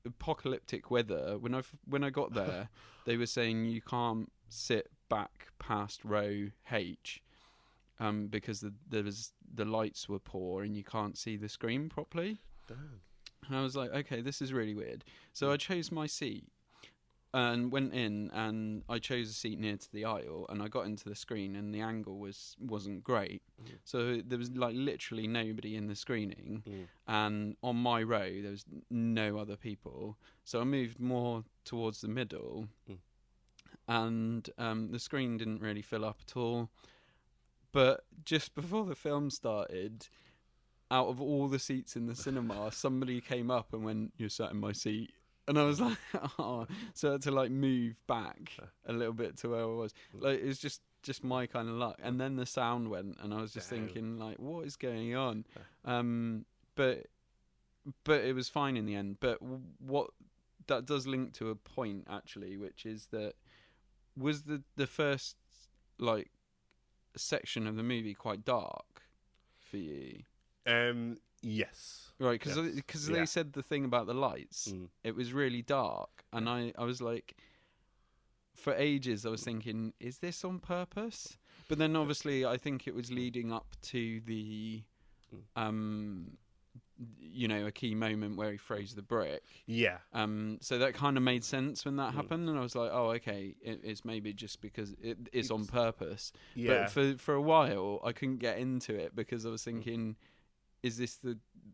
apocalyptic weather. When I got there, they were saying you can't sit back past row H. Because the lights were poor and you can't see the screen properly. Damn. And I was like, okay, this is really weird. So I chose my seat and went in, and I chose a seat near to the aisle, and I got into the screen, and the angle wasn't great. So there was literally nobody in the screening, and on my row there was no other people. So I moved more towards the middle, and the screen didn't really fill up at all. But just before the film started, out of all the seats in the cinema, somebody came up and went, "You're sat in my seat." And I was like, oh. So I had to move back a little bit to where I was. It was just my kind of luck. And then the sound went, and I was just thinking, what is going on? But it was fine in the end. But what that does link to a point, actually, which is that was the first, section of the movie quite dark for you? Yes. Right, because they said the thing about the lights. It was really dark, and I was like, for ages I was thinking, is this on purpose? But then obviously I think it was leading up to the a key moment where he throws the brick. Yeah. So that kind of made sense when that happened, and I was like, oh, okay, it's maybe just because it's on purpose. Yeah. But for a while I couldn't get into it because I was thinking, is this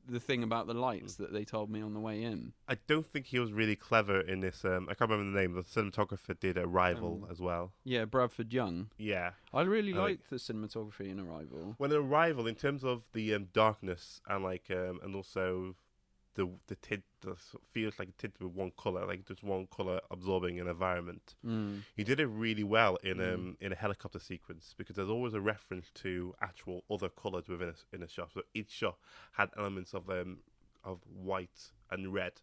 the thing about the lights that they told me on the way in? I don't think he was really clever in this. I can't remember the name. The cinematographer did Arrival as well. Yeah, Bradford Young. Yeah. I really liked the cinematography in Arrival. Well, in Arrival, in terms of the darkness and and also the tint that feels like a tint with one color, just one color absorbing an environment. He did it really well in a helicopter sequence because there's always a reference to actual other colors within a shot. So each shot had elements of white and red,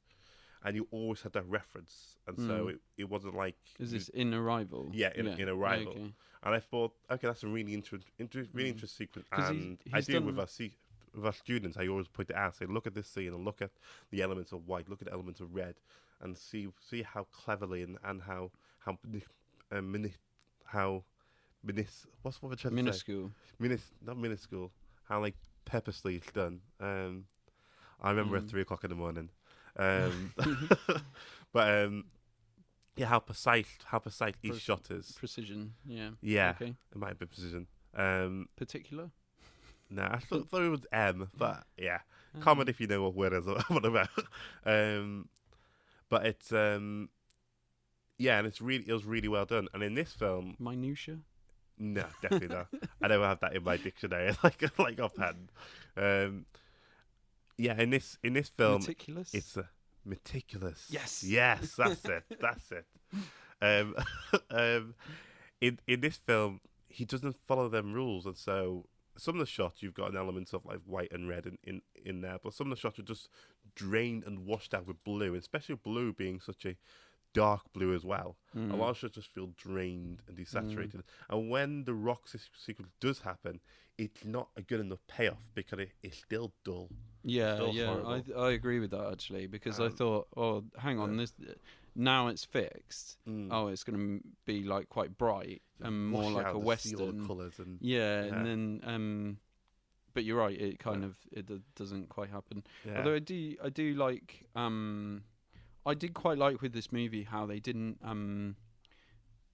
and you always had that reference. And so it wasn't like. Is this in Arrival? Yeah, in Arrival. Okay. And I thought, okay, that's a really interesting sequence. And I do with our students, I always point it out, say, look at this scene and look at the elements of white, look at the elements of red, and see how cleverly and how what's what we're trying to say? Minuscule. Not minuscule. How like purposely it's done. I remember at 3 o'clock in the morning. But yeah, how precise each shot is. Precision. Yeah. Yeah, Okay. it might be precision. Particular. No, I thought it was M, but yeah, comment if you know what word is what about. But it's yeah, and it was really well done. And in this film, Minutia. no, definitely not. I don't have that in my dictionary like offhand. Yeah, in this film, Meticulous. it's meticulous. Yes. Yes, that's it. That's it. In this film, he doesn't follow them rules, and so some of the shots you've got an element of like white and red in there, but some of the shots are just drained and washed out with blue, especially blue being such a dark blue as well. A lot of shots just feel drained and desaturated. And when the rock sequence does happen, it's not a good enough payoff because it's still dull. Yeah, Still yeah, horrible. I agree with that actually, because I thought, oh, hang on, this now it's fixed. Oh, it's going to be like quite bright and more Wash like out a the western. colours and Yeah, and then but you're right, it kind of doesn't quite happen. Although I do like I did quite like with this movie how they didn't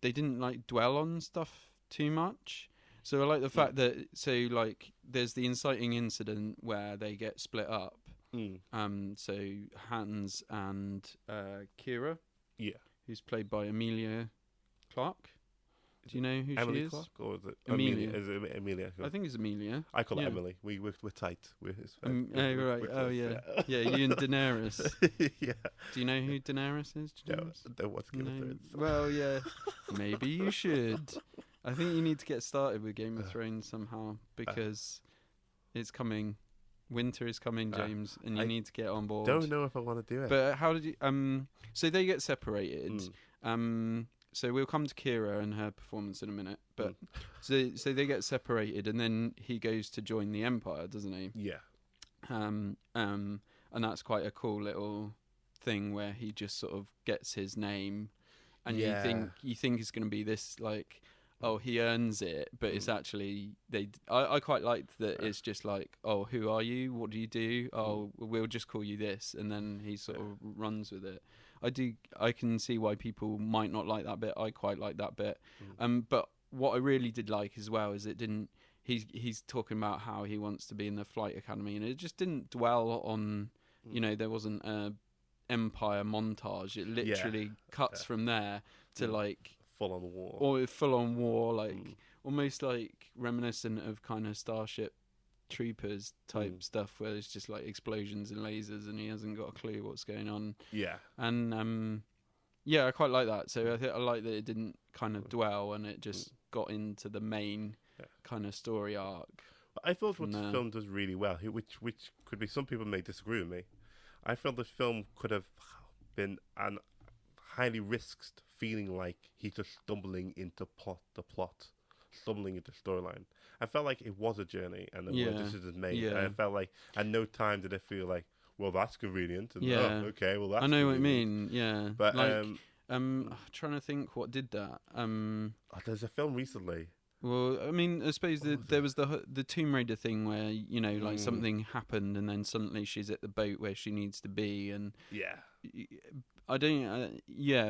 like dwell on stuff too much. So I like the fact that like there's the inciting incident where they get split up. So Hans and Kira, yeah. who's played by Emilia Clarke. Do you know who Emily she is? Clark, or is it Amelia. Is it Amelia? I think it's Amelia. I call yeah. it Emily. We're tight. We're right. close, Yeah. Yeah, you and Daenerys. Yeah. Do you know who Daenerys is? No, what's Game of Thrones? Well, yeah. Maybe you should. I think you need to get started with Game of Thrones somehow because it's coming. Winter is coming, James, and you need to get on board. Don't know if I want to do it. But how did you? So they get separated. So we'll come to Kira and her performance in a minute. But so they get separated, and then he goes to join the Empire, doesn't he? Yeah. And that's quite a cool little thing where he just sort of gets his name, and you think it's going to be this like, oh, he earns it, but it's actually I quite liked that it's just like, oh, who are you? What do you do? Oh, we'll just call you this, and then he sort of runs with it. I can see why people might not like that bit. I quite like that bit. But what I really did like as well is it didn't. He's talking about how he wants to be in the flight academy, and it just didn't dwell on. You know, there wasn't a Empire montage. It literally cuts from there to like full on war, or full on war, like almost like reminiscent of kind of Starship Troopers type stuff, where it's just like explosions and lasers, and he hasn't got a clue what's going on. Yeah, and I quite like that. So I like that it didn't kind of dwell, and it just got into the main kind of story arc. I thought what the film does really well, which could be, some people may disagree with me. I felt the film could have been an highly risked feeling like he's just stumbling into stumbling into storyline. I felt like it was a journey and there were decisions made. Yeah. And I felt like at no time did I feel like, well, that's convenient. And, okay, well, that's I know convenient. what you mean, yeah. But like, I'm trying to think what did that. There's a film recently. Well, I mean, I suppose there was the Tomb Raider thing where, you know, like something happened and then suddenly she's at the boat where she needs to be, and I don't.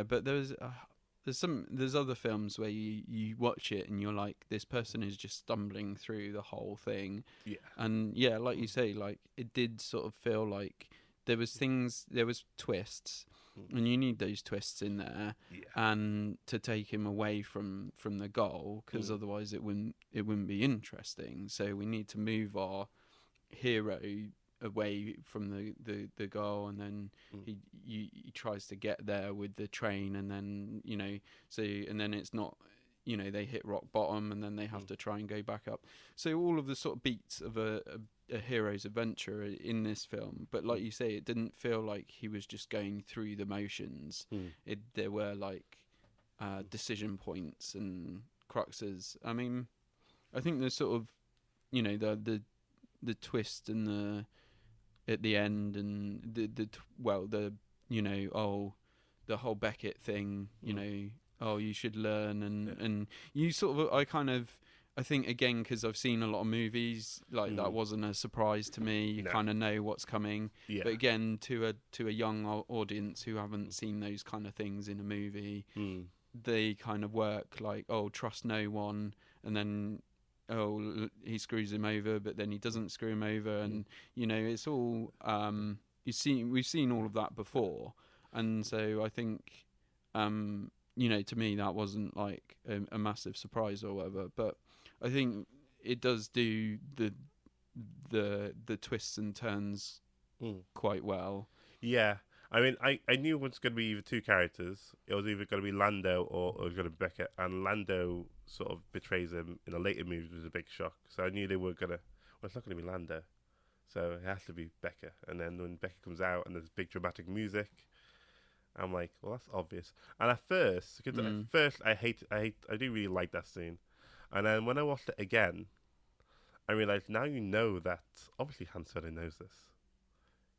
But there's other films where you watch it and you're like, this person is just stumbling through the whole thing. Yeah. And like you say, like it did sort of feel like there was twists. And you need those twists in there, and to take him away from the goal, because otherwise it wouldn't be interesting. So we need to move our hero away from the goal, and then he tries to get there with the train, and then and then it's not. They hit rock bottom, and then they have to try and go back up. So all of the sort of beats of a hero's adventure in this film, but like you say, it didn't feel like he was just going through the motions. There were like decision points and cruxes. I mean, I think the sort of the twist and at the end, and the whole Beckett thing, you know, oh, you should learn, and you sort of, I think again, because I've seen a lot of movies, like that wasn't a surprise to me. You kind of know what's coming, but again, to a young audience who haven't seen those kind of things in a movie, they kind of work like, oh, trust no one, and then oh, he screws him over, but then he doesn't screw him over, and you know, it's all we've seen all of that before, and so I think you know, to me that wasn't like a massive surprise or whatever, but I think it does do the twists and turns quite well. Yeah. I mean, I knew it was going to be either two characters. It was either going to be Lando or it was going to be Beckett. And Lando sort of betrays him in a later movie, which was a big shock. So I knew they were going to... Well, it's not going to be Lando. So it has to be Beckett. And then when Beckett comes out and there's big dramatic music, I'm like, well, that's obvious. And at first, I do really like that scene. And then when I watched it again, I realised now you know that obviously Han Solo knows this.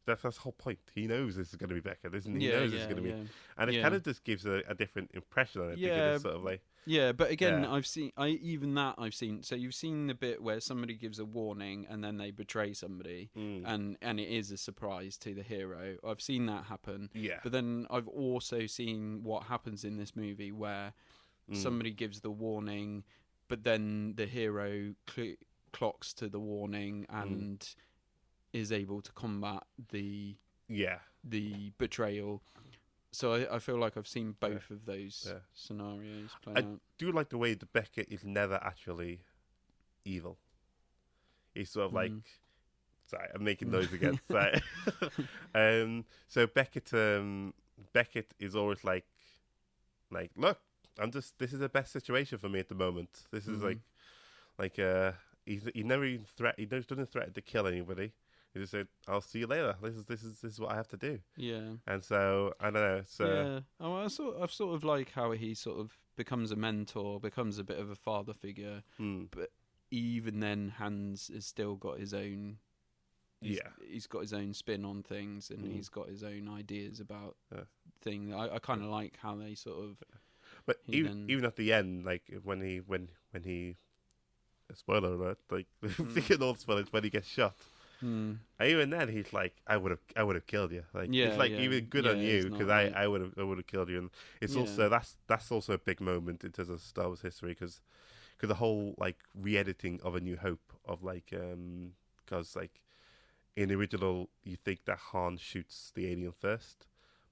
That's the whole point. He knows this is going to be Beckett, isn't he? He knows this is going to be... And it kind of just gives a different impression on it. Yeah, it's sort of like... Yeah, but again, I've seen... I've seen... So you've seen the bit where somebody gives a warning and then they betray somebody, and it is a surprise to the hero. I've seen that happen. Yeah. But then I've also seen what happens in this movie where somebody gives the warning, but then the hero clocks to the warning and... is able to combat the betrayal. So I feel like I've seen both of those scenarios play out. I do like the way that Beckett is never actually evil. He's sort of like... Sorry, I'm making noise again. Sorry. So Beckett is always like, look, this is the best situation for me at the moment. This is he never even he doesn't threaten to kill anybody. He just said, "I'll see you later. This is what I have to do." Yeah. And so I don't know. So yeah. Oh, I've sort of like how he sort of becomes a mentor, becomes a bit of a father figure, but even then, Hans has still got his own. He's got his own spin on things, and he's got his own ideas about things. I kind of like how they sort of. But even at the end, like when he, spoiler alert, like thinking all spoilers when he gets shot. Even then, he's like, I would have killed you. Like, it's like even good on you because I would have killed you. And it's also that's also a big moment in terms of Star Wars history because the whole like re-editing of A New Hope of like because like in the original you think that Han shoots the alien first,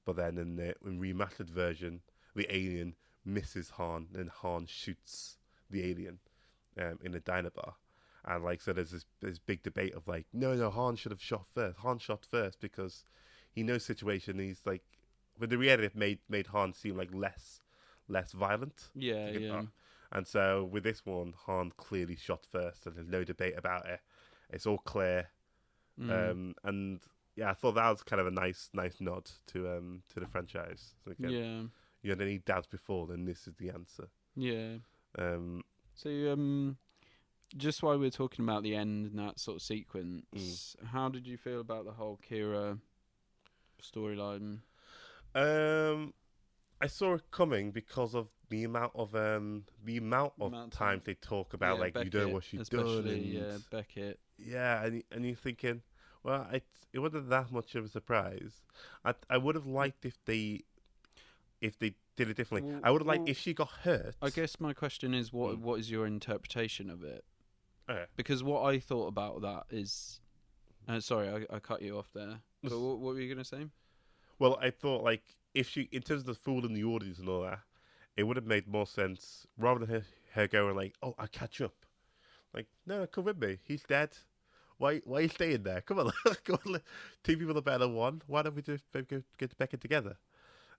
but then in the remastered version the alien misses Han and Han shoots the alien in a diner bar. And like so, there's this big debate of like, no, Han should have shot first. Han shot first because he knows situation. He's like, but the re-edit made Han seem like less violent. Yeah. And so with this one, Han clearly shot first, and there's no debate about it. It's all clear. And yeah, I thought that was kind of a nice nod to the franchise. So again, you had any doubts before, then this is the answer. Yeah. Just while we're talking about the end and that sort of sequence, how did you feel about the whole Kira storyline? I saw it coming because of the amount of times they talk about like Beckett, you don't know what she's done. Beckett. Yeah, and you're thinking, well, it wasn't that much of a surprise. I would have liked if they did it differently. I would have liked if she got hurt. I guess my question is, what is your interpretation of it? Okay. Because what I thought about that is... sorry, I cut you off there. But what were you going to say? Well, I thought, like, if she, in terms of the fool in the audience and all that, it would have made more sense, rather than her going like, oh, I'll catch up. Like, no, come with me. He's dead. Why are you staying there? Come on. Come on. Two people are better than one. Why don't we just get Beckett together?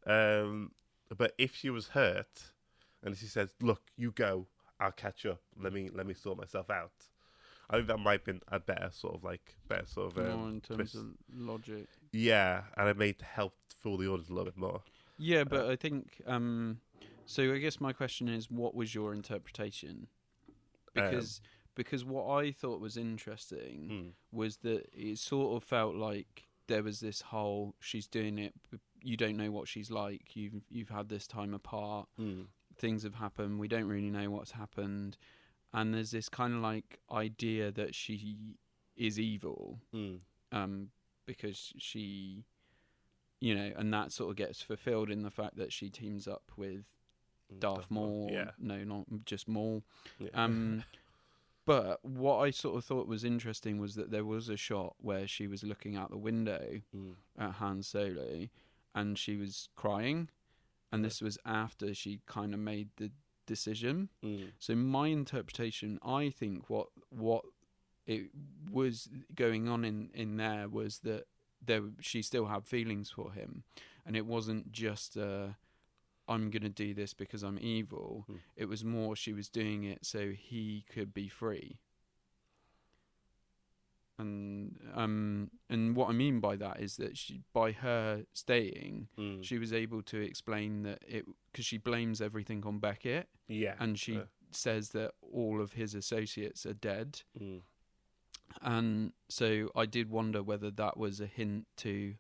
But if she was hurt, and she says, look, you go, I'll catch up. Let me sort myself out. I think that might have been a better sort of more in terms of logic. Yeah, and it may help fool the audience a little bit more. Yeah, but I think so I guess my question is, what was your interpretation? Because what I thought was interesting was that it sort of felt like there was this whole she's doing it you don't know what she's like. You've had this time apart. Mm. Things have happened. We don't really know what's happened, and there's this kind of like idea that she is evil, because she, and that sort of gets fulfilled in the fact that she teams up with Darth Maul. Yeah. No, not just Maul. Yeah. But what I sort of thought was interesting was that there was a shot where she was looking out the window at Han Solo, and she was crying, and this was after she kind of made the decision. So my interpretation, I think what it was going on in there was that she still had feelings for him, and it wasn't just I'm going to do this because I'm evil. It was more she was doing it so he could be free. And what I mean by that is that by her staying, she was able to explain that because she blames everything on Beckett. Yeah. And she says that all of his associates are dead. And so I did wonder whether that was a hint to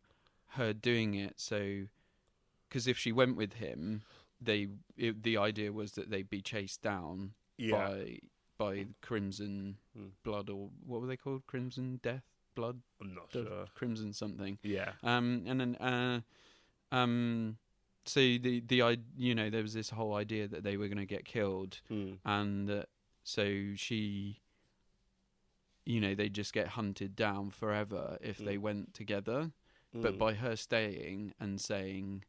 her doing it. So, because if she went with him, the idea was that they'd be chased down by Crimson Blood, or what were they called? Crimson Death Blood? I'm not sure. Crimson something. Yeah. And then so there was this whole idea that they were going to get killed, and so she, they just get hunted down forever if they went together. But by her staying and saying,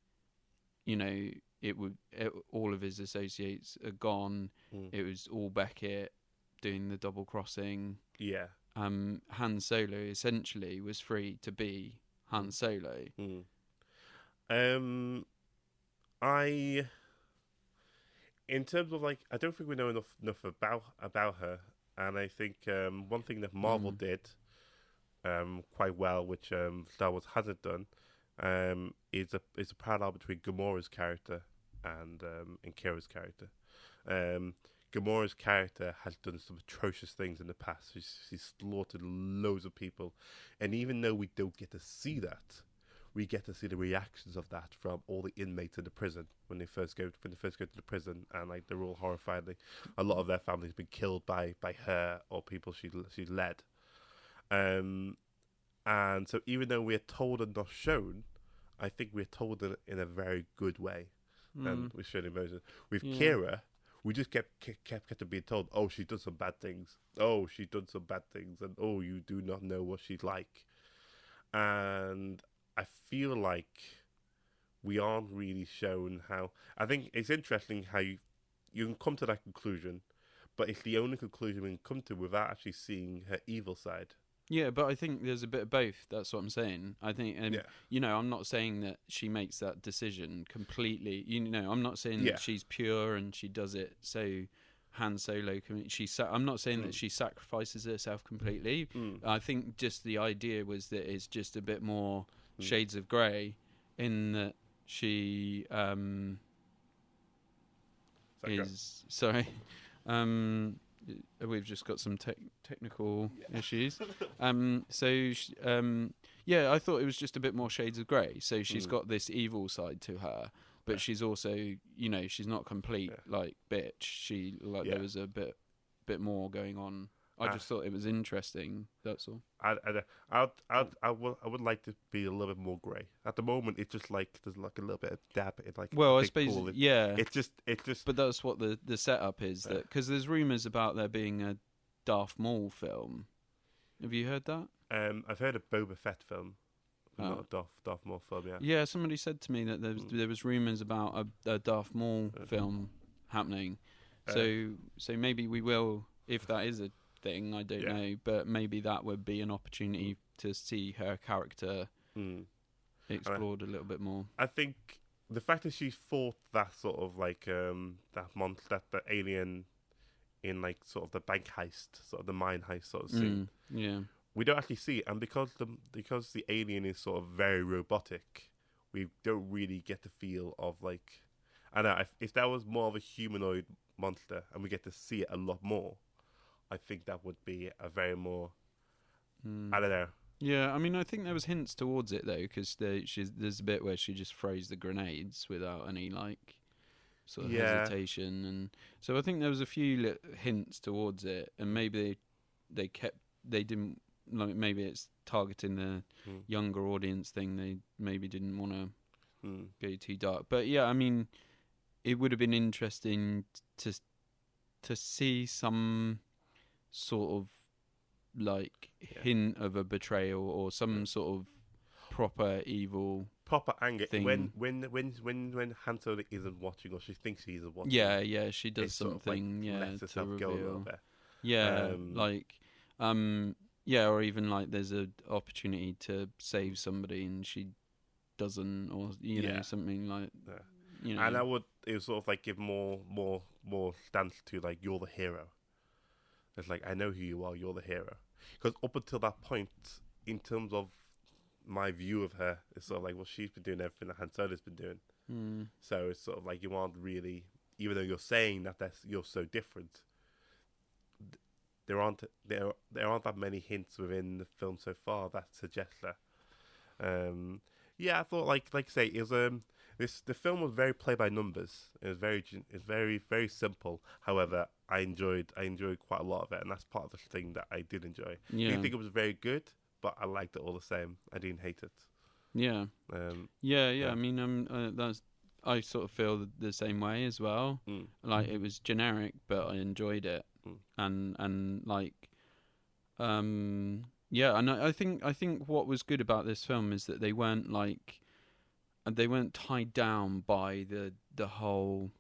all of his associates are gone. It was all Beckett doing the double crossing. Yeah. Han Solo essentially was free to be Han Solo. In terms of I don't think we know enough about her, and I think one thing that Marvel did quite well, which Star Wars hasn't done, is a parallel between Gamora's character and Kira's character. Gamora's character has done some atrocious things in the past. She's slaughtered loads of people, and even though we don't get to see that, we get to see the reactions of that from all the inmates in the prison when they first go to the prison, and they're all horrified. A lot of their families been killed by her or people she led. And so even though we're told and not shown, I think we're told in a very good way, and we're shown emotion. With Kira, we just kept being told, oh, she's done some bad things. Oh, she's done some bad things, and oh, you do not know what she's like. And I feel like we aren't really shown how. I think it's interesting how you can come to that conclusion, but it's the only conclusion we can come to without actually seeing her evil side. Yeah, but I think there's a bit of both. That's what I'm saying. I think, I'm not saying that she makes that decision completely. I'm not saying that she's pure and she does it so Han Solo can. I'm not saying that she sacrifices herself completely. I think just the idea was that it's just a bit more shades of grey in that she is sorry. We've just got some technical issues. I thought it was just a bit more shades of grey. So she's got this evil side to her, but she's also, she's not complete bitch. She there was a bit more going on. I just thought it was interesting. That's all. I would like to be a little bit more grey. At the moment, it's just there's a little bit of dab. It's I suppose It's just. But that's what the setup is. That because there's rumours about there being a Darth Maul film. Have you heard that? I've heard a Boba Fett film, not a Darth Maul film. Yeah. Yeah, somebody said to me that there was rumours about a Darth Maul film happening. So maybe we will, if that is a thing, I don't know, but maybe that would be an opportunity to see her character explored a little bit more. I think the fact that she fought that sort of that monster, that alien in sort of the bank heist, sort of the mine heist sort of scene. We don't actually see it, and because the alien is sort of very robotic, we don't really get the feel of I don't know, if that was more of a humanoid monster and we get to see it a lot more, I think that would be a very more I don't know, Yeah, I mean, I think there was hints towards it though, because there's a bit where she just throws the grenades without any like sort of Yeah. hesitation, and so I think there was a few hints towards it, and maybe they didn't like, maybe it's targeting the Mm. younger audience thing. They maybe didn't want to Mm. go too dark, but yeah, I mean, it would have been interesting to see some sort of like hint of a betrayal or some sort of proper evil. Proper anger thing. when Han Solo isn't watching, or she thinks he isn't watching. Yeah, she does it's sort of, something. like, lets to herself go a little reveal. bit. Yeah, or even like there's a opportunity to save somebody and she doesn't, or you know, something like. Yeah. You know. And it would sort of like give more stance to like, you're the hero. It's like, I know who you are. You're the hero. Because up until that point, in terms of my view of her, it's sort of like, well, she's been doing everything that Han Solo's been doing. Mm. So it's sort of like, you aren't really, even though you're saying that you're so different, there aren't that many hints within the film so far that suggest that. I thought like I say, it was the film was very play by numbers. It was very simple. However, I enjoyed quite a lot of it, and that's part of the thing that I did enjoy. Yeah. I didn't think it was very good, but I liked it all the same. I didn't hate it. Yeah. Yeah. I mean, I sort of feel the same way as well. Mm. Like, it was generic, but I enjoyed it, and like, and I think what was good about this film is that they weren't tied down by the whole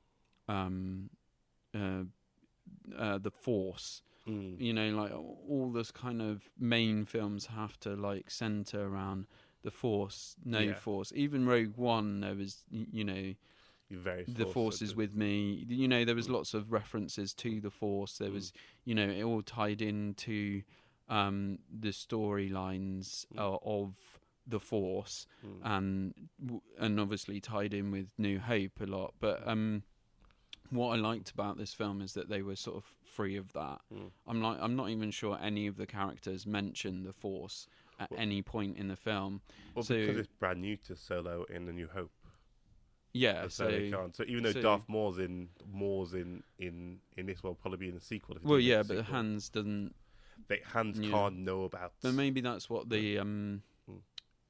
the Force. You know, like all this kind of main films have to like center around the Force, Force. Even Rogue One, there was, you know, the Force is with me. You know, there was lots of references to the Force. There was, you know, it all tied into the storylines of the Force, and obviously tied in with New Hope a lot. But what I liked about this film is that they were sort of free of that. I'm not even sure any of the characters mention the Force at any point in the film. Well, so, because it's brand new to Solo in A New Hope. Yeah, so they can't. So even though Darth Maul's in this, will probably be in the sequel. Well, yeah, but Hans doesn't. Hans can't know about. But maybe that's what the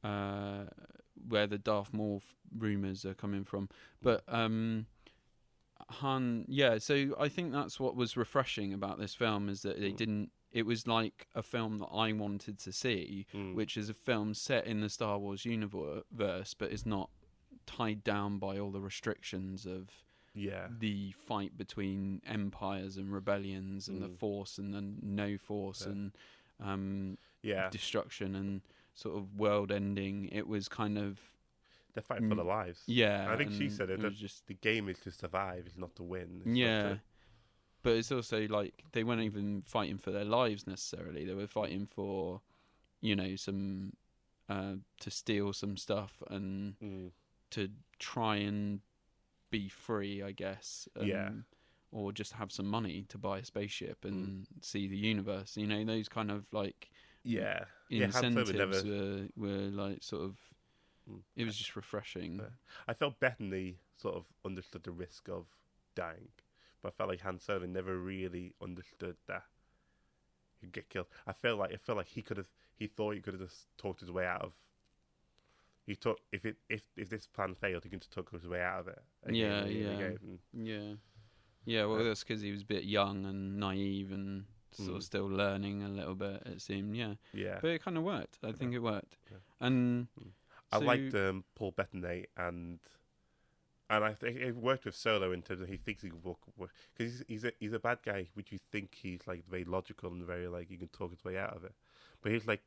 where the Darth Maul rumors are coming from. But Han, so I think that's what was refreshing about this film, is that they didn't. It was like a film that I wanted to see, which is a film set in the Star Wars universe, but is not tied down by all the restrictions of the fight between empires and rebellions and the Force and the no Force and destruction and sort of world ending. It was kind of, they're fighting for their lives. Yeah, I think she said it. Was just, the game is to survive, it's not to win. It's but it's also like they weren't even fighting for their lives necessarily. They were fighting for, you know, some to steal some stuff and to try and be free, I guess. Or just have some money to buy a spaceship and see the universe. You know, those kind of like incentives were like sort of. It was just refreshing. I felt Bettany sort of understood the risk of dying, but I felt like Han Solo never really understood that he'd get killed. I felt like he thought he could have just talked his way out of. He thought if this plan failed, he could just talk his way out of it. Well, that's because he was a bit young and naive and sort of still learning a little bit. It seemed, but it kind of worked. I think it worked, and. I liked Paul Bettany, and I think it worked with Solo in terms of he thinks he can work because he's a bad guy, which you think he's like very logical and very like he can talk his way out of it, but he's like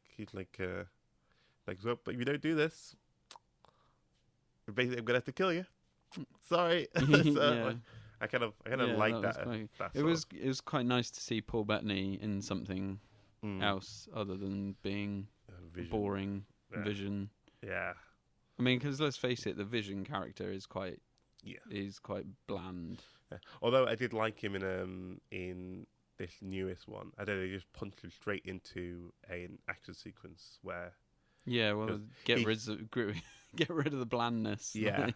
so, but if you don't do this, basically I'm gonna have to kill you. Sorry. I kind of like that. It was quite nice to see Paul Bettany in something else other than being boring Vision. Yeah, I mean, because let's face it, the Vision character is quite bland. Yeah. Although I did like him in this newest one, I don't know, they just punched him straight into an action sequence where Yeah, well, Because get he- rid of get rid of the blandness. well,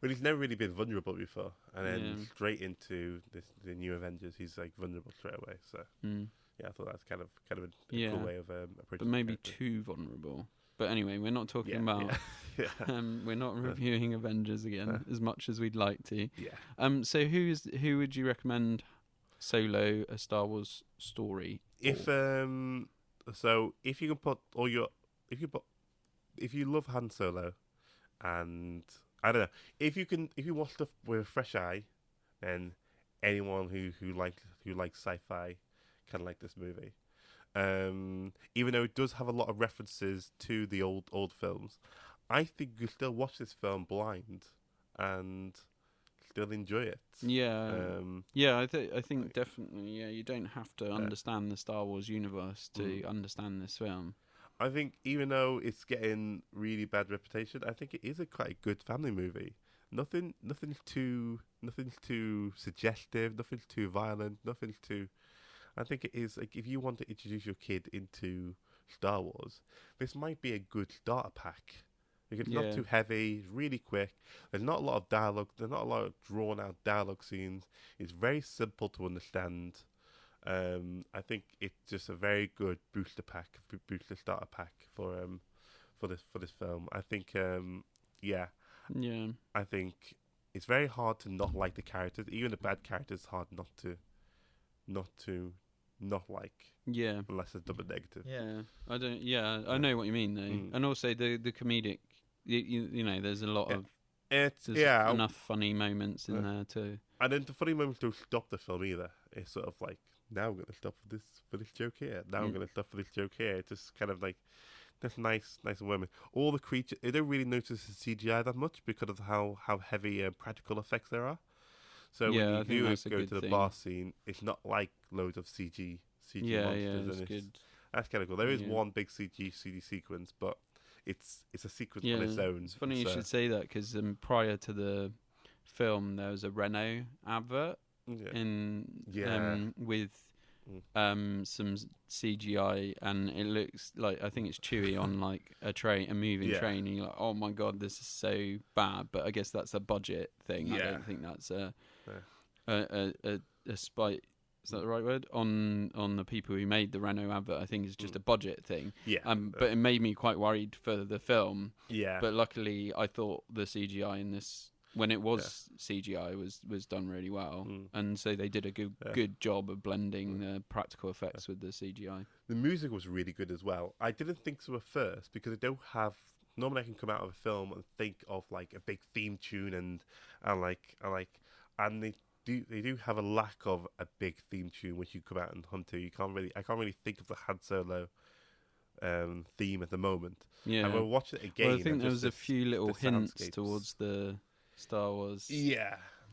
he's never really been vulnerable before, and then Yeah. straight into the new Avengers, he's like vulnerable straight away. So Mm. yeah, I thought that's kind of a Yeah. cool way of approaching. But the maybe character. too vulnerable. But anyway, we're not talking Yeah, about. yeah, yeah. We're not reviewing Avengers again as much as we'd like to. Yeah. So who would you recommend Solo: A Star Wars Story? If so if you can put all your if you love Han Solo, and I don't know, if you watch stuff with a fresh eye, then anyone who likes sci-fi can like this movie. Even though it does have a lot of references to the old films, I think you still watch this film blind and still enjoy it. Yeah, Um, I think definitely. Yeah, you don't have to understand the Star Wars universe to understand this film. I think even though it's getting really bad reputation, I think it is quite a good family movie. Nothing's too suggestive. Nothing's too violent. Nothing's too. I think it is like if you want to introduce your kid into Star Wars, this might be a good starter pack. Like it's not Yeah. too heavy. It's really quick. There's not a lot of dialogue. There's not a lot of drawn out dialogue scenes. It's very simple to understand. I think it's just a very good booster starter pack for this film. I think Yeah, I think it's very hard to not like the characters. Even the bad characters, hard not like yeah, unless it's double negative. yeah. I know what you mean though, and also the comedic. You know, there's a lot of It's there's enough funny moments in there too. And then the funny moments don't stop the film either. It's sort of like, now I'm going to stop for this joke here. Now I'm going to stop for this joke here. It's just kind of like, that's nice women. All the creatures, they don't really notice the CGI that much because of how heavy practical effects there are. So Yeah, I when think you do that's a go good to the thing. bar scene, it's not like loads of CG Yeah, monsters. that's and good. That's kind of cool. There is Yeah. one big CG sequence, but it's a sequence Yeah, on its own. it's funny you so- should say that because prior to the film, there was a Renault advert Yeah. with some CGI, and it looks like, I think it's Chewie on like a moving Yeah. train, and you're like, oh my god, this is so bad. But I guess that's a budget thing. I Yeah. don't think that's a spite. Is that the right word? On the people who made the Renault advert, I think it's just a budget thing. Yeah. But it made me quite worried for the film. Yeah. But luckily, I thought the CGI in this, when it was CGI, was done really well, and so they did a good job of blending the practical effects with the CGI. The music was really good as well. I didn't think so at first because I don't have. Normally, I can come out of a film and think of like a big theme tune and they do have a lack of a big theme tune which you come out and hunt to. I can't really think of the Han Solo theme at the moment. Yeah. And when we watch it again, Well, I think there was a few little the hints soundscapes. towards the Star Wars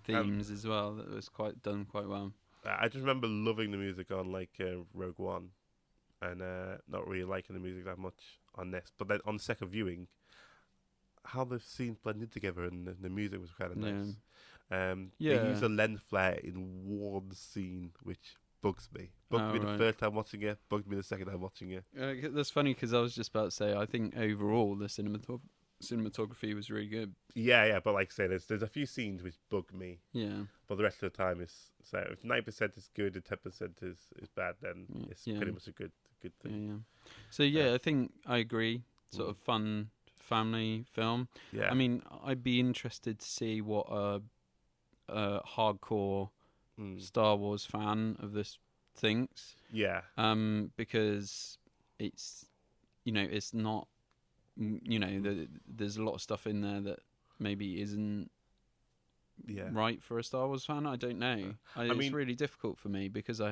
themes as well that was done quite well. I just remember loving the music on like Rogue One, and not really liking the music that much on this. But then on the second viewing, how the scenes blended together and the music was kind of nice. They use a lens flare in one scene, which bugs me. Bugged me the first time watching it, bugged me the second time watching it. That's funny because I was just about to say, I think overall the cinematography was really good. Yeah, but like I said, there's a few scenes which bug me. Yeah. But the rest of the time is so if 9% is good and 10% is bad, then it's pretty much a good thing. Yeah. So I think I agree. Sort of fun family film. Yeah. I mean, I'd be interested to see what a hardcore Star Wars fan of this thinks. Yeah. Because it's, it's not, there's a lot of stuff in there that maybe isn't right for a Star Wars fan. I don't know. It's really difficult for me because I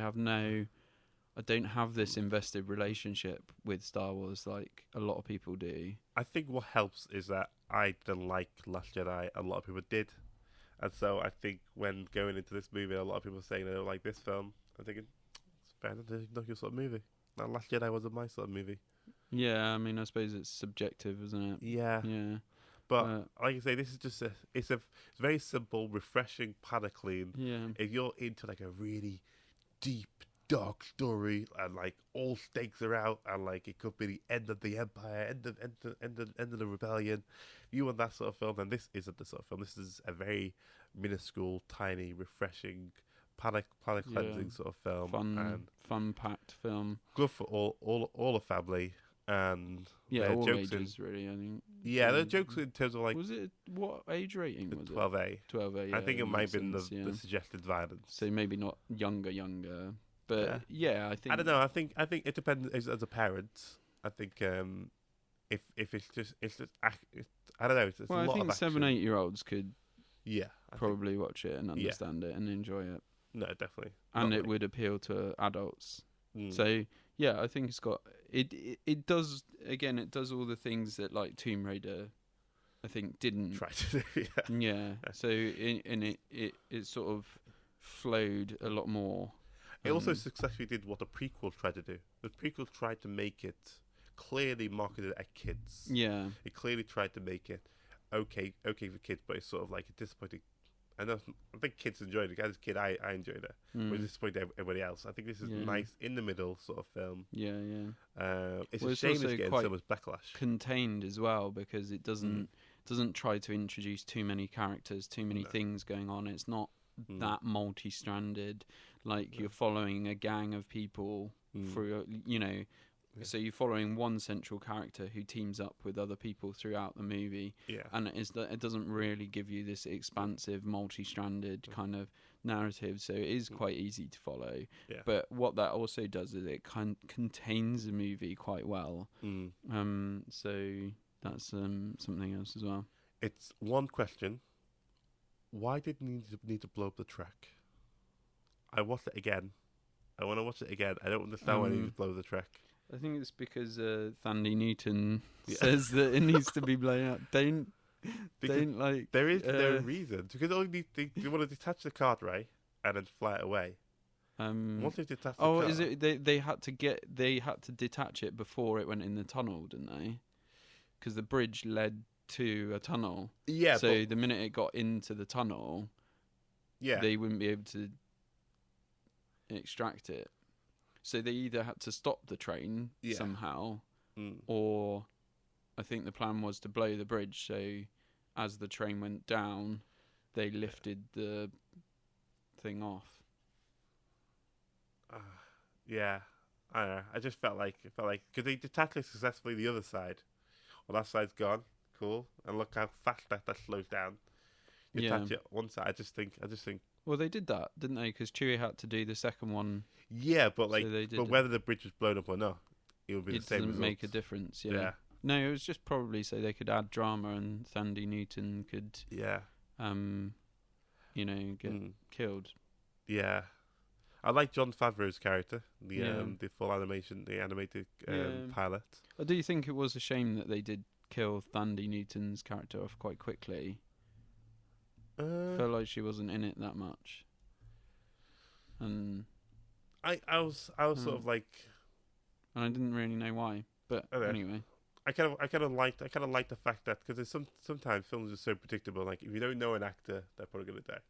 don't have this invested relationship with Star Wars like a lot of people do. I think what helps is that I didn't like Last Jedi. A lot of people did. And so I think when going into this movie, a lot of people are saying they don't like this film. I'm thinking, it's fair enough, it's not your sort of movie. Now, Last Jedi wasn't my sort of movie. Yeah, I mean, I suppose it's subjective, isn't it? Yeah. Yeah. But like I say, this is just it's very simple, refreshing palate clean. Yeah. If you're into like a really deep dark story, and like all stakes are out, and like it could be the end of the empire, end of the rebellion. If you want that sort of film, then this isn't the sort of film. This is a very minuscule, tiny, refreshing, palate cleansing sort of film, and fun packed film. good for all the family. And all jokes ages really. I think. there are jokes in terms of like Was it what age rating was it? 12A. 12A. Yeah, I think it might have been makes sense, the suggested violence. So maybe not younger, but I think I don't know. I think it depends as a parent. I think if it's just I don't know. It's well, a lot I think of action. 7-8-year-olds could I probably watch it and understand it and enjoy it, no, definitely, and Not it really. would appeal to adults. Mm. So yeah, I think it's got it does again. It does all the things that like Tomb Raider, I think, didn't. Try to do. Yeah. So it sort of flowed a lot more. It also successfully did what the prequel tried to do. The prequel tried to make it clearly marketed at kids. Yeah. It clearly tried to make it okay for kids, but it's sort of like a disappointing. I think kids enjoyed it. As a kid, I enjoyed it. But it disappointed everybody else. I think this is nice in the middle sort of film. Yeah. It's Well, a it's shame also it's getting quite so much backlash. contained as well because it doesn't try to introduce too many characters, too many things going on. It's not that multi-stranded. Like you're following a gang of people through, so you're following one central character who teams up with other people throughout the movie. Yeah. And it doesn't really give you this expansive, multi-stranded kind of narrative, so it is quite easy to follow. Yeah. But what that also does is it contains the movie quite well. So that's something else as well. It's one question. Why did you need to blow up the track? I watched it again. I want to watch it again. I don't understand why they need to blow the track. I think it's because Thandie Newton says that it needs to be blown up. Don't like. There is no reason because they want to detach the card, right, and then fly it away. Once they detach the card, is it they had to detach it before it went in the tunnel, didn't they? Because the bridge led to a tunnel. Yeah. So the minute it got into the tunnel, they wouldn't be able to extract it. So they either had to stop the train somehow, or I think the plan was to blow the bridge. So as the train went down, they lifted the thing off. I don't know. I just felt like because they detached it successfully the other side. Well, that side's gone. Cool. And look how fast that slows down. Detach it one side. I just think. Well, they did that, didn't they? Because Chewie had to do the second one. Yeah, but like, so but whether the bridge was blown up or not, it would be the same result. It doesn't make a difference. Yeah. No, it was just probably so they could add drama and Thandie Newton could. Yeah. Get killed. Yeah. I like Jon Favreau's character, the full animation, the animated pilot. Do you think it was a shame that they did kill Thandie Newton's character off quite quickly? I felt like she wasn't in it that much. And I was sort of like, and I didn't really know why, but anyway. I kind of liked the fact that because sometimes films are so predictable. Like if you don't know an actor, they're probably gonna die.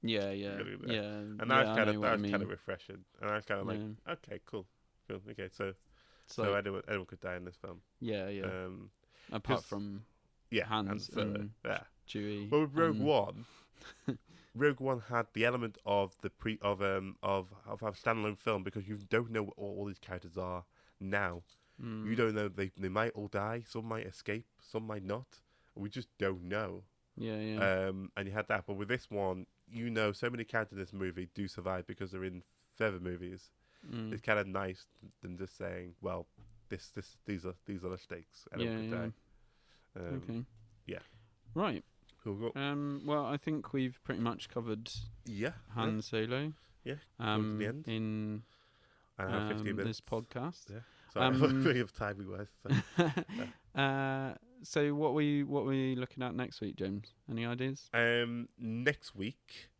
Yeah. And that was kind of refreshing. And I was kind of like, okay, cool, okay. So anyone could die in this film. Yeah. Apart from Hans and Chewie. But with Rogue One, Rogue One had the element of a standalone film because you don't know what all these characters are now. You don't know they might all die. Some might escape. Some might not. We just don't know. Yeah. And you had that, but with this one, so many characters in this movie do survive because they're in further movies. It's kind of nice than just saying, well, these are the stakes. Anyone could die. Okay. Yeah. Right. Cool. Well, I think we've pretty much covered Han Solo. Yeah. To the end. In 15 minutes. this podcast. Yeah. Sorry, we have timing wise. So what we looking at next week, James? Any ideas? Next week,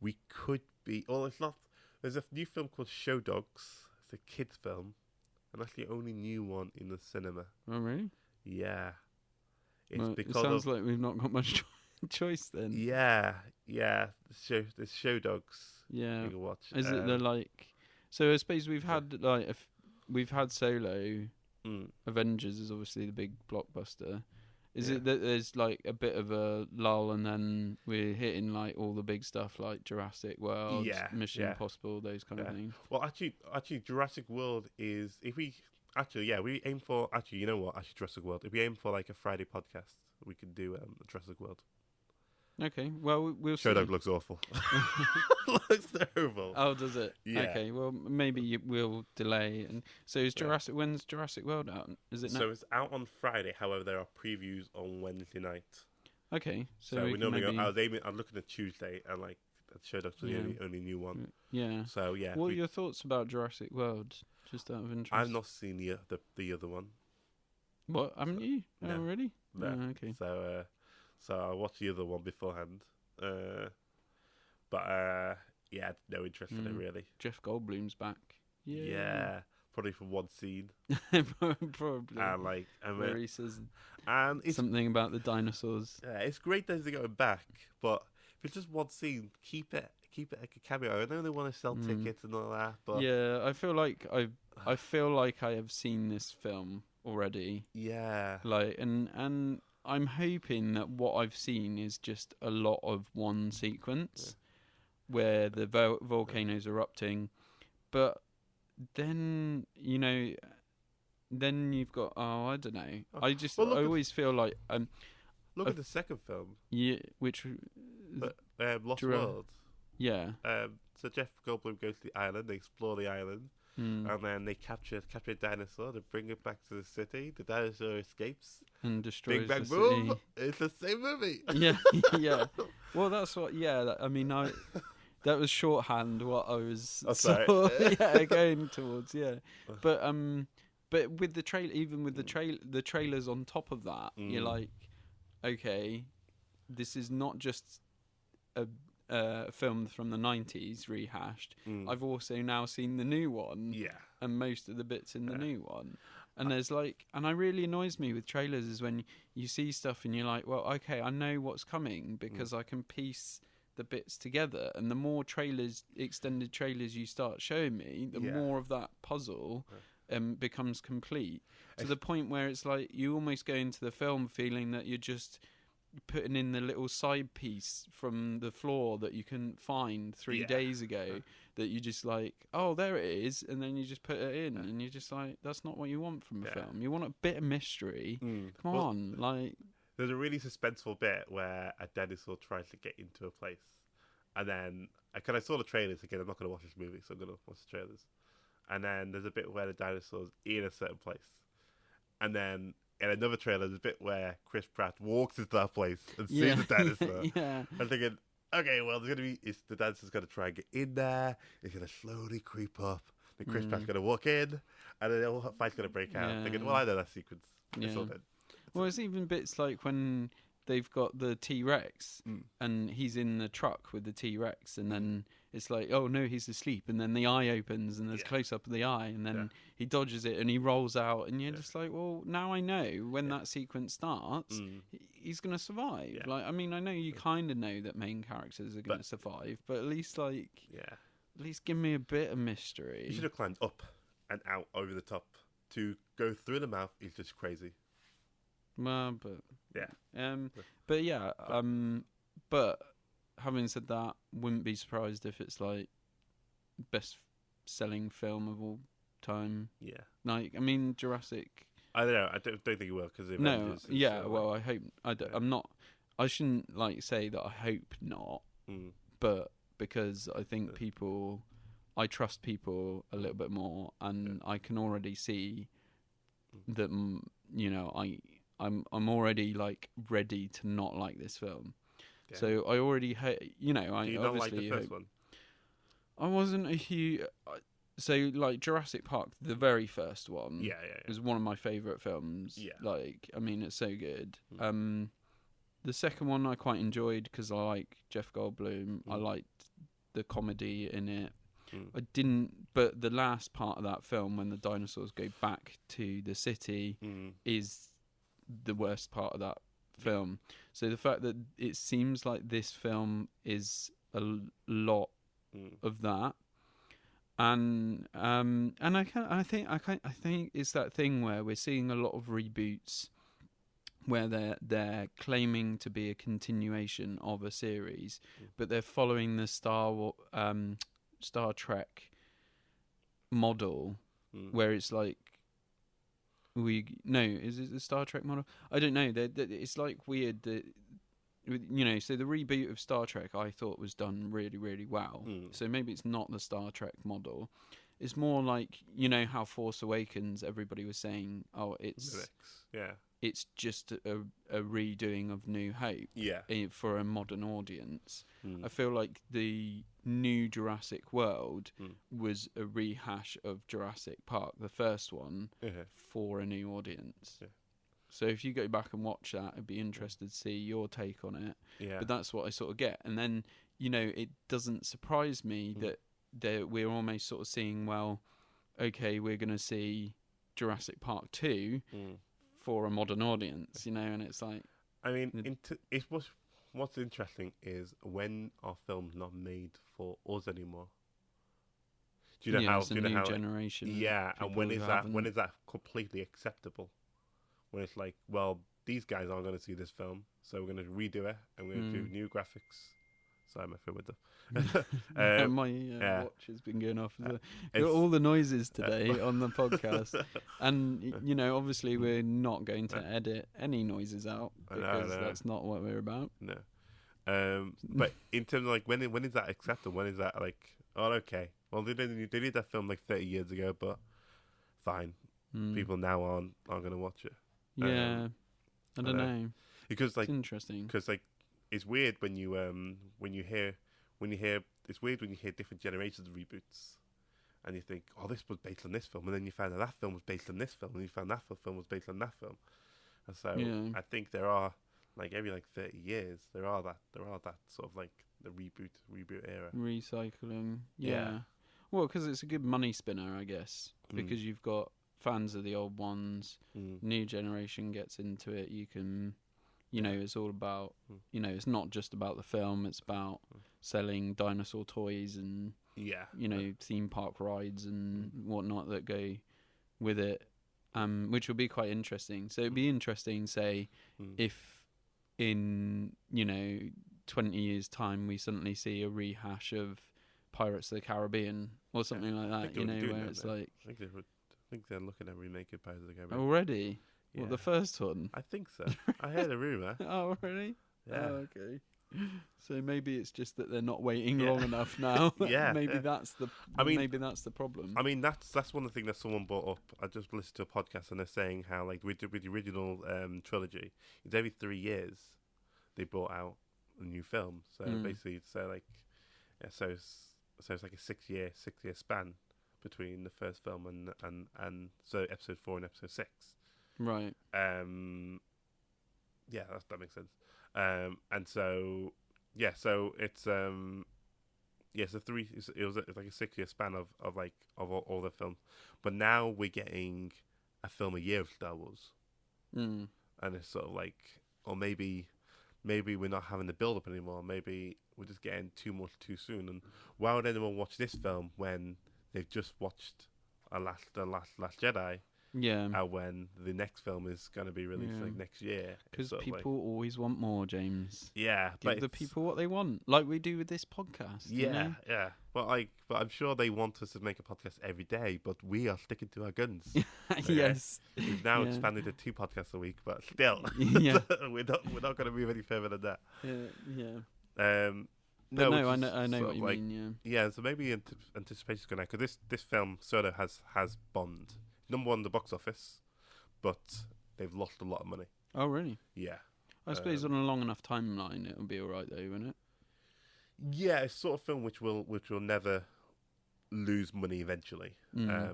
we could be. Oh, it's not. There's a new film called Show Dogs. It's a kids' film, and that's the only new one in the cinema. Oh, really? Yeah. It sounds like we've not got much choice. choice then. Yeah. The show dogs. Yeah. You can watch. Is it the like? So I suppose we've had like we've had Solo. Avengers is obviously the big blockbuster. Is it that there's like a bit of a lull and then we're hitting like all the big stuff like Jurassic World, Mission Impossible, those kind of things? Well, actually, Jurassic World is we aim for you know what? Actually, Jurassic World. If we aim for like a Friday podcast, we could do Jurassic World. Okay, well, we'll see. Show dog looks awful. Looks terrible. Oh, does it? Yeah. Okay, well, maybe we'll delay. And so is when's Jurassic World out? Is it now? So it's out on Friday. However, there are previews on Wednesday night. Okay, so we normally maybe... I'm looking at Tuesday, and like Show Dog's the only new one. Yeah. So yeah. What are your thoughts about Jurassic World? Just out of interest. I've not seen the other one. What? Haven't you? No. Oh, really? No. Oh, okay. So I watched the other one beforehand, but no interest in it really. Jeff Goldblum's back. Yeah, probably for one scene. Probably. And where he says it's something about the dinosaurs. Yeah, it's great that they're going back, but if it's just one scene, keep it like a cameo. I know they want to sell tickets and all that, but yeah, I feel like I have seen this film already. Yeah, like and I'm hoping that what I've seen is just a lot of one sequence where the volcano's erupting, but then then you've got I don't know. I always feel like look at the second film. Yeah, which Lost World. Yeah. So Jeff Goldblum goes to the island. They explore the island. And then they capture a dinosaur to bring it back to the city. The dinosaur escapes and destroys Big Bang the Boom. city. It's the same movie. Yeah. Well, that's what. Yeah, I mean, that was shorthand. What I was going towards. Yeah, but with the trailer, even with the trailers on top of that, you're like, okay, this is not just a film from the 90s rehashed. I've also now seen the new one, and most of the bits in the new one. And there's and it really annoys me with trailers is when you see stuff and you're like, well, okay, I know what's coming because I can piece the bits together. And the more extended trailers you start showing me, the more of that puzzle becomes complete to the point where it's like you almost go into the film feeling that you're just putting in the little side piece from the floor that you couldn't find 3 days ago that you just like, oh, there it is, and then you just put it in and you're just like, that's not what you want from a film. You want a bit of mystery. Come on, there's a really suspenseful bit where a dinosaur tries to get into a place, and then I saw the trailers again. I'm not going to watch this movie, so I'm going to watch the trailers. And then there's a bit where the dinosaur's in a certain place, and then in another trailer, there's a bit where Chris Pratt walks into that place and sees the dinosaur. I'm thinking, okay, well, the dinosaur's going to try and get in there. It's going to slowly creep up. Then Chris Pratt's going to walk in, and then the fight's going to break out. I'm thinking, well, I know that sequence. It's all dead. Well, it's even bits like when they've got the T-Rex and he's in the truck with the T-Rex, and then it's like, oh no, he's asleep, and then the eye opens and there's close up of the eye, and then he dodges it and he rolls out, and you're just like, well, now I know when that sequence starts, he's going to survive. Like, I mean, I know you kind of know that main characters are going to survive, but at least at least give me a bit of mystery. He should have climbed up and out over the top. To go through the mouth is just crazy. Well, but but having said that, wouldn't be surprised if it's like best selling film of all time. Yeah, like I mean Jurassic. I don't know. I don't think it will because well, I hope I'm not. I shouldn't say that I hope not, but because I think I trust people a little bit more, and I can already see that I'm already ready to not like this film. Yeah. So I already hate, Do you not like the first one? I wasn't a huge. So Jurassic Park, the very first one, was one of my favourite films. Yeah. I mean, it's so good. The second one I quite enjoyed because I like Jeff Goldblum. I liked the comedy in it. I didn't, but the last part of that film when the dinosaurs go back to the city is the worst part of that film. So the fact that it seems like this film is a lot of that, and I think it's that thing where we're seeing a lot of reboots where they're claiming to be a continuation of a series, but they're following the Star Trek model, where it's like is it the Star Trek model? I don't know. It's like weird that, so the reboot of Star Trek I thought was done really, really well. So maybe it's not the Star Trek model. It's more like, how Force Awakens, everybody was saying, it's just a redoing of New Hope for a modern audience. I feel like the new Jurassic World was a rehash of Jurassic Park, the first one, for a new audience. Yeah. So if you go back and watch that, I'd be interested to see your take on it. Yeah. But that's what I sort of get. And then, it doesn't surprise me that we're almost sort of seeing, well, okay, we're going to see Jurassic Park 2 for a modern audience, and it's like... I mean, what's interesting is when are films not made for us anymore? Do you know how... It's a new generation. Yeah, and when is that completely acceptable? When it's like, well, these guys aren't going to see this film, so we're going to redo it, and we're going to do new graphics. Sorry, my phone with them. My watch has been going off. Got all the noises today on the podcast, and obviously we're not going to edit any noises out because that's not what we're about. No, but in terms of like when is that acceptable? When is that like, oh, okay? Well, they did that film like 30 years ago, but fine. People now aren't going to watch it. Yeah, I don't know. Because like, it's interesting. Because like, it's weird when you hear it's weird when you hear different generations of reboots, and you think, oh, this was based on this film, and then you find that film was based on this film, and you find that film was based on that film, and so I think there are like every 30 years there are that sort of like the reboot era, recycling. Yeah. Well, because it's a good money spinner, I guess, because you've got fans of the old ones, new generation gets into it. You can, it's all about, it's not just about the film. It's about selling dinosaur toys and, theme park rides and whatnot that go with it, which will be quite interesting. So it'd be interesting, say, if in, 20 years' time we suddenly see a rehash of Pirates of the Caribbean or something like that, where it's like... I think they're looking at remaking Pirates of the Caribbean. Already? Yeah. What, the first one? I think so. I heard a rumour. Oh, really? Yeah. Oh, okay. So maybe it's just that they're not waiting long enough now. Maybe that's the problem. I mean, that's one of the things that someone brought up. I just listened to a podcast and they're saying how, like, with the original trilogy, it's every 3 years they brought out a new film. So basically, so it's like a 6 year span between the first film and so episode 4 and episode 6. Right. Yeah, that makes sense. And so so it's so it was like a 6 year span of all the films, but now we're getting a film a year of Star Wars, and it's sort of like, or maybe we're not having the build up anymore. Maybe we're just getting too much too soon. And why would anyone watch this film when they've just watched the last Jedi? Yeah. When the next film is going to be released like next year. Because people always want more, James. Yeah. Give the people what they want, like we do with this podcast. Yeah, yeah. But I'm sure they want us to make a podcast every day, but we are sticking to our guns. Yes. We've now expanded to 2 podcasts a week, but still, we're not going to move any further than that. Yeah. But no, I know what you mean. Yeah. So maybe anticipation's going out, because this film sort of has bombed. Number 1 in the box office, but they've lost a lot of money. Oh, really? Yeah. I suppose on a long enough timeline, it'll be all right, though, won't it? Yeah, it's sort of film which will never lose money eventually,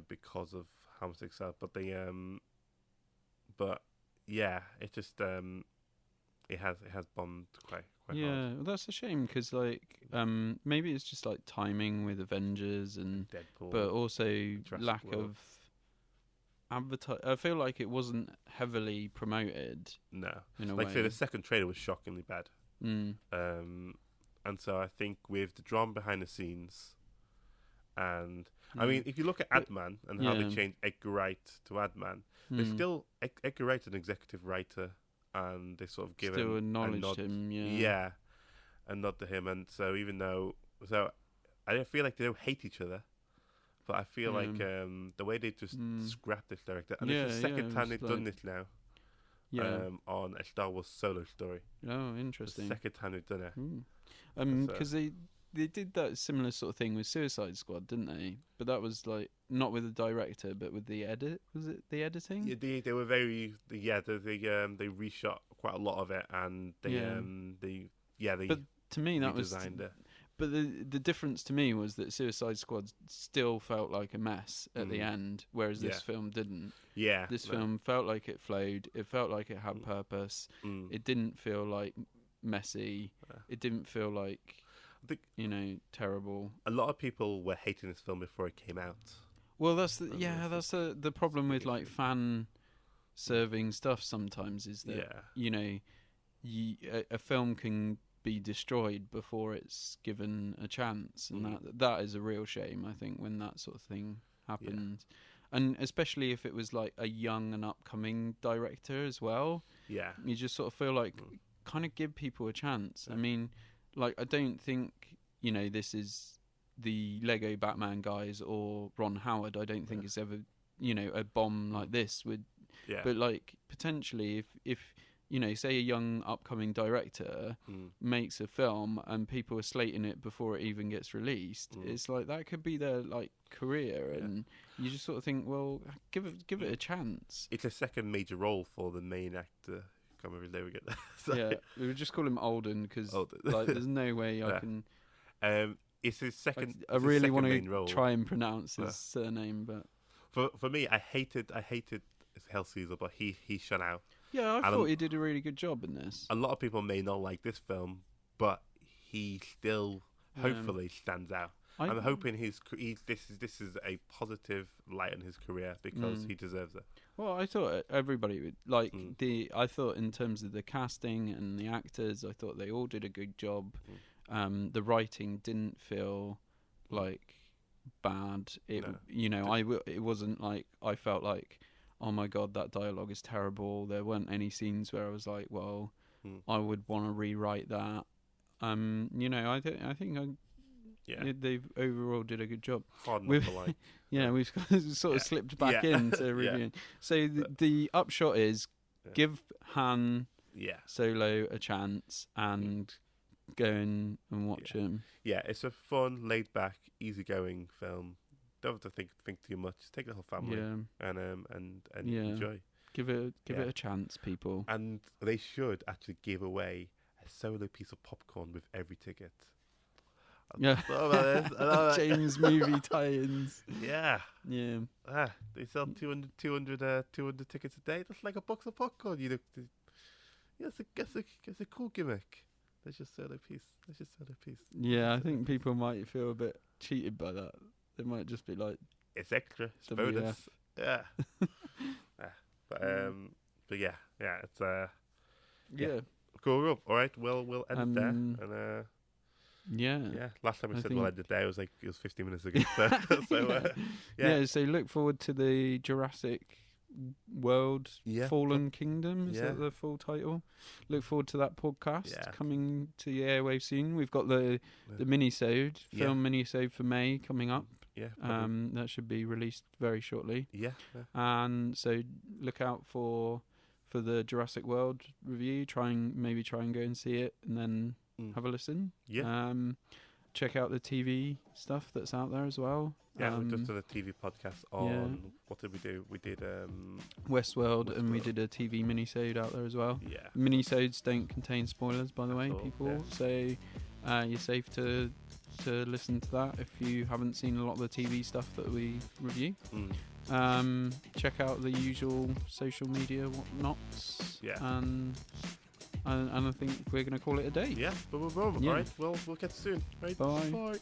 because of how much they sell. But yeah, it just it has bombed quite hard. Yeah, well, that's a shame, because maybe it's just like timing with Avengers and Deadpool, but also Jurassic lack World. of advertised. I feel like it wasn't heavily promoted. No. In a Like I way. say, the second trailer was shockingly bad. Mm. And so I think with the drama behind the scenes, and I Mm. mean, if you look at But- Ant-Man and how yeah. they changed Edgar Wright to Ant-Man, they Mm. still Edgar Wright's an executive writer, and they sort of give Still him a acknowledged nod. him. Yeah, a nod to him, and so even though I don't feel like they don't hate each other, but I feel like the way they just scrapped this director, and it's the second time they've done this now. Yeah. On a Star Wars solo story. Oh, The interesting. second time they've done it. Because they did that similar sort of thing with Suicide Squad, didn't they? But that was like not with the director, but with the edit. Was it the editing? Yeah, they were very they reshot quite a lot of it, and they But to me, that was. redesigned it. But the difference to me was that Suicide Squad still felt like a mess at the end, whereas this film didn't. Yeah, This film felt like it flowed. It felt like it had purpose. It didn't feel like messy. It didn't feel like, terrible. A lot of people were hating this film before it came out. Well, that's the problem with like fan serving stuff sometimes is that a film can be destroyed before it's given a chance, and that is a real shame, I think, when that sort of thing happens. And especially if it was like a young and upcoming director as well. Yeah, you just sort of feel like kind of give people a chance. I mean, like, I don't think this is the Lego Batman guys or Ron Howard. I don't think it's ever a bomb like this would. Yeah. But like potentially if say a young upcoming director makes a film and people are slating it before it even gets released, it's like that could be their like career, and you just sort of think, well, give it a chance. It's a second major role for the main actor. Can't remember his name again. Yeah, we would just call him Alden because like there's no way I can. It's his second. I really want to try and pronounce his surname, but for me, I hated Hell Caesar, but he shone out. Yeah, I thought he did a really good job in this. A lot of people may not like this film, but he still hopefully stands out. I'm hoping this is a positive light in his career because he deserves it. Well, I thought everybody would like I thought in terms of the casting and the actors, I thought they all did a good job. The writing didn't feel like bad. It wasn't like I felt like, oh my god, that dialogue is terrible. There weren't any scenes where I was like, well, I would want to rewrite that. I think they overall did a good job. Hard not to like. Yeah, we've sort of slipped back into reviewing. So the upshot is give Han Solo a chance and go in and watch him. Yeah, it's a fun, laid back, easygoing film. Don't have to think too much. Take the whole family and enjoy. Give it a chance, people. And they should actually give away a solo piece of popcorn with every ticket. Yeah, James movie tie-ins. Yeah. They sell 200 tickets a day. That's like a box of popcorn. It's a cool gimmick. Let's just sell a piece. Yeah, I think people might feel a bit cheated by that. They might just be like, it's extra. It's WF. bonus. Yeah. But yeah, it's cool. All right, we'll end it there. And last time I said we'll end it there, it was 15 minutes ago. So look forward to the Jurassic World Fallen Kingdom. Is that the full title? Look forward to that podcast coming to the airwaves soon. We've got the mini-sode, film mini-sode for May coming up. Yeah, that should be released very shortly. Yeah. And so look out for the Jurassic World review. Try and go and see it, and then have a listen. Yeah. Check out the TV stuff that's out there as well. Yeah, we just did a TV podcast on what did we do? We did Westworld, and we did a TV minisode out there as well. Yeah. Minisodes don't contain spoilers, by the way, people. Yeah. So you're safe to listen to that if you haven't seen a lot of the TV stuff that we review. Check out the usual social media whatnots. Yeah. And I think we're going to call it a day. Yeah. Boom. Yeah. All right. Well, we'll catch you soon. Right. Bye. Bye.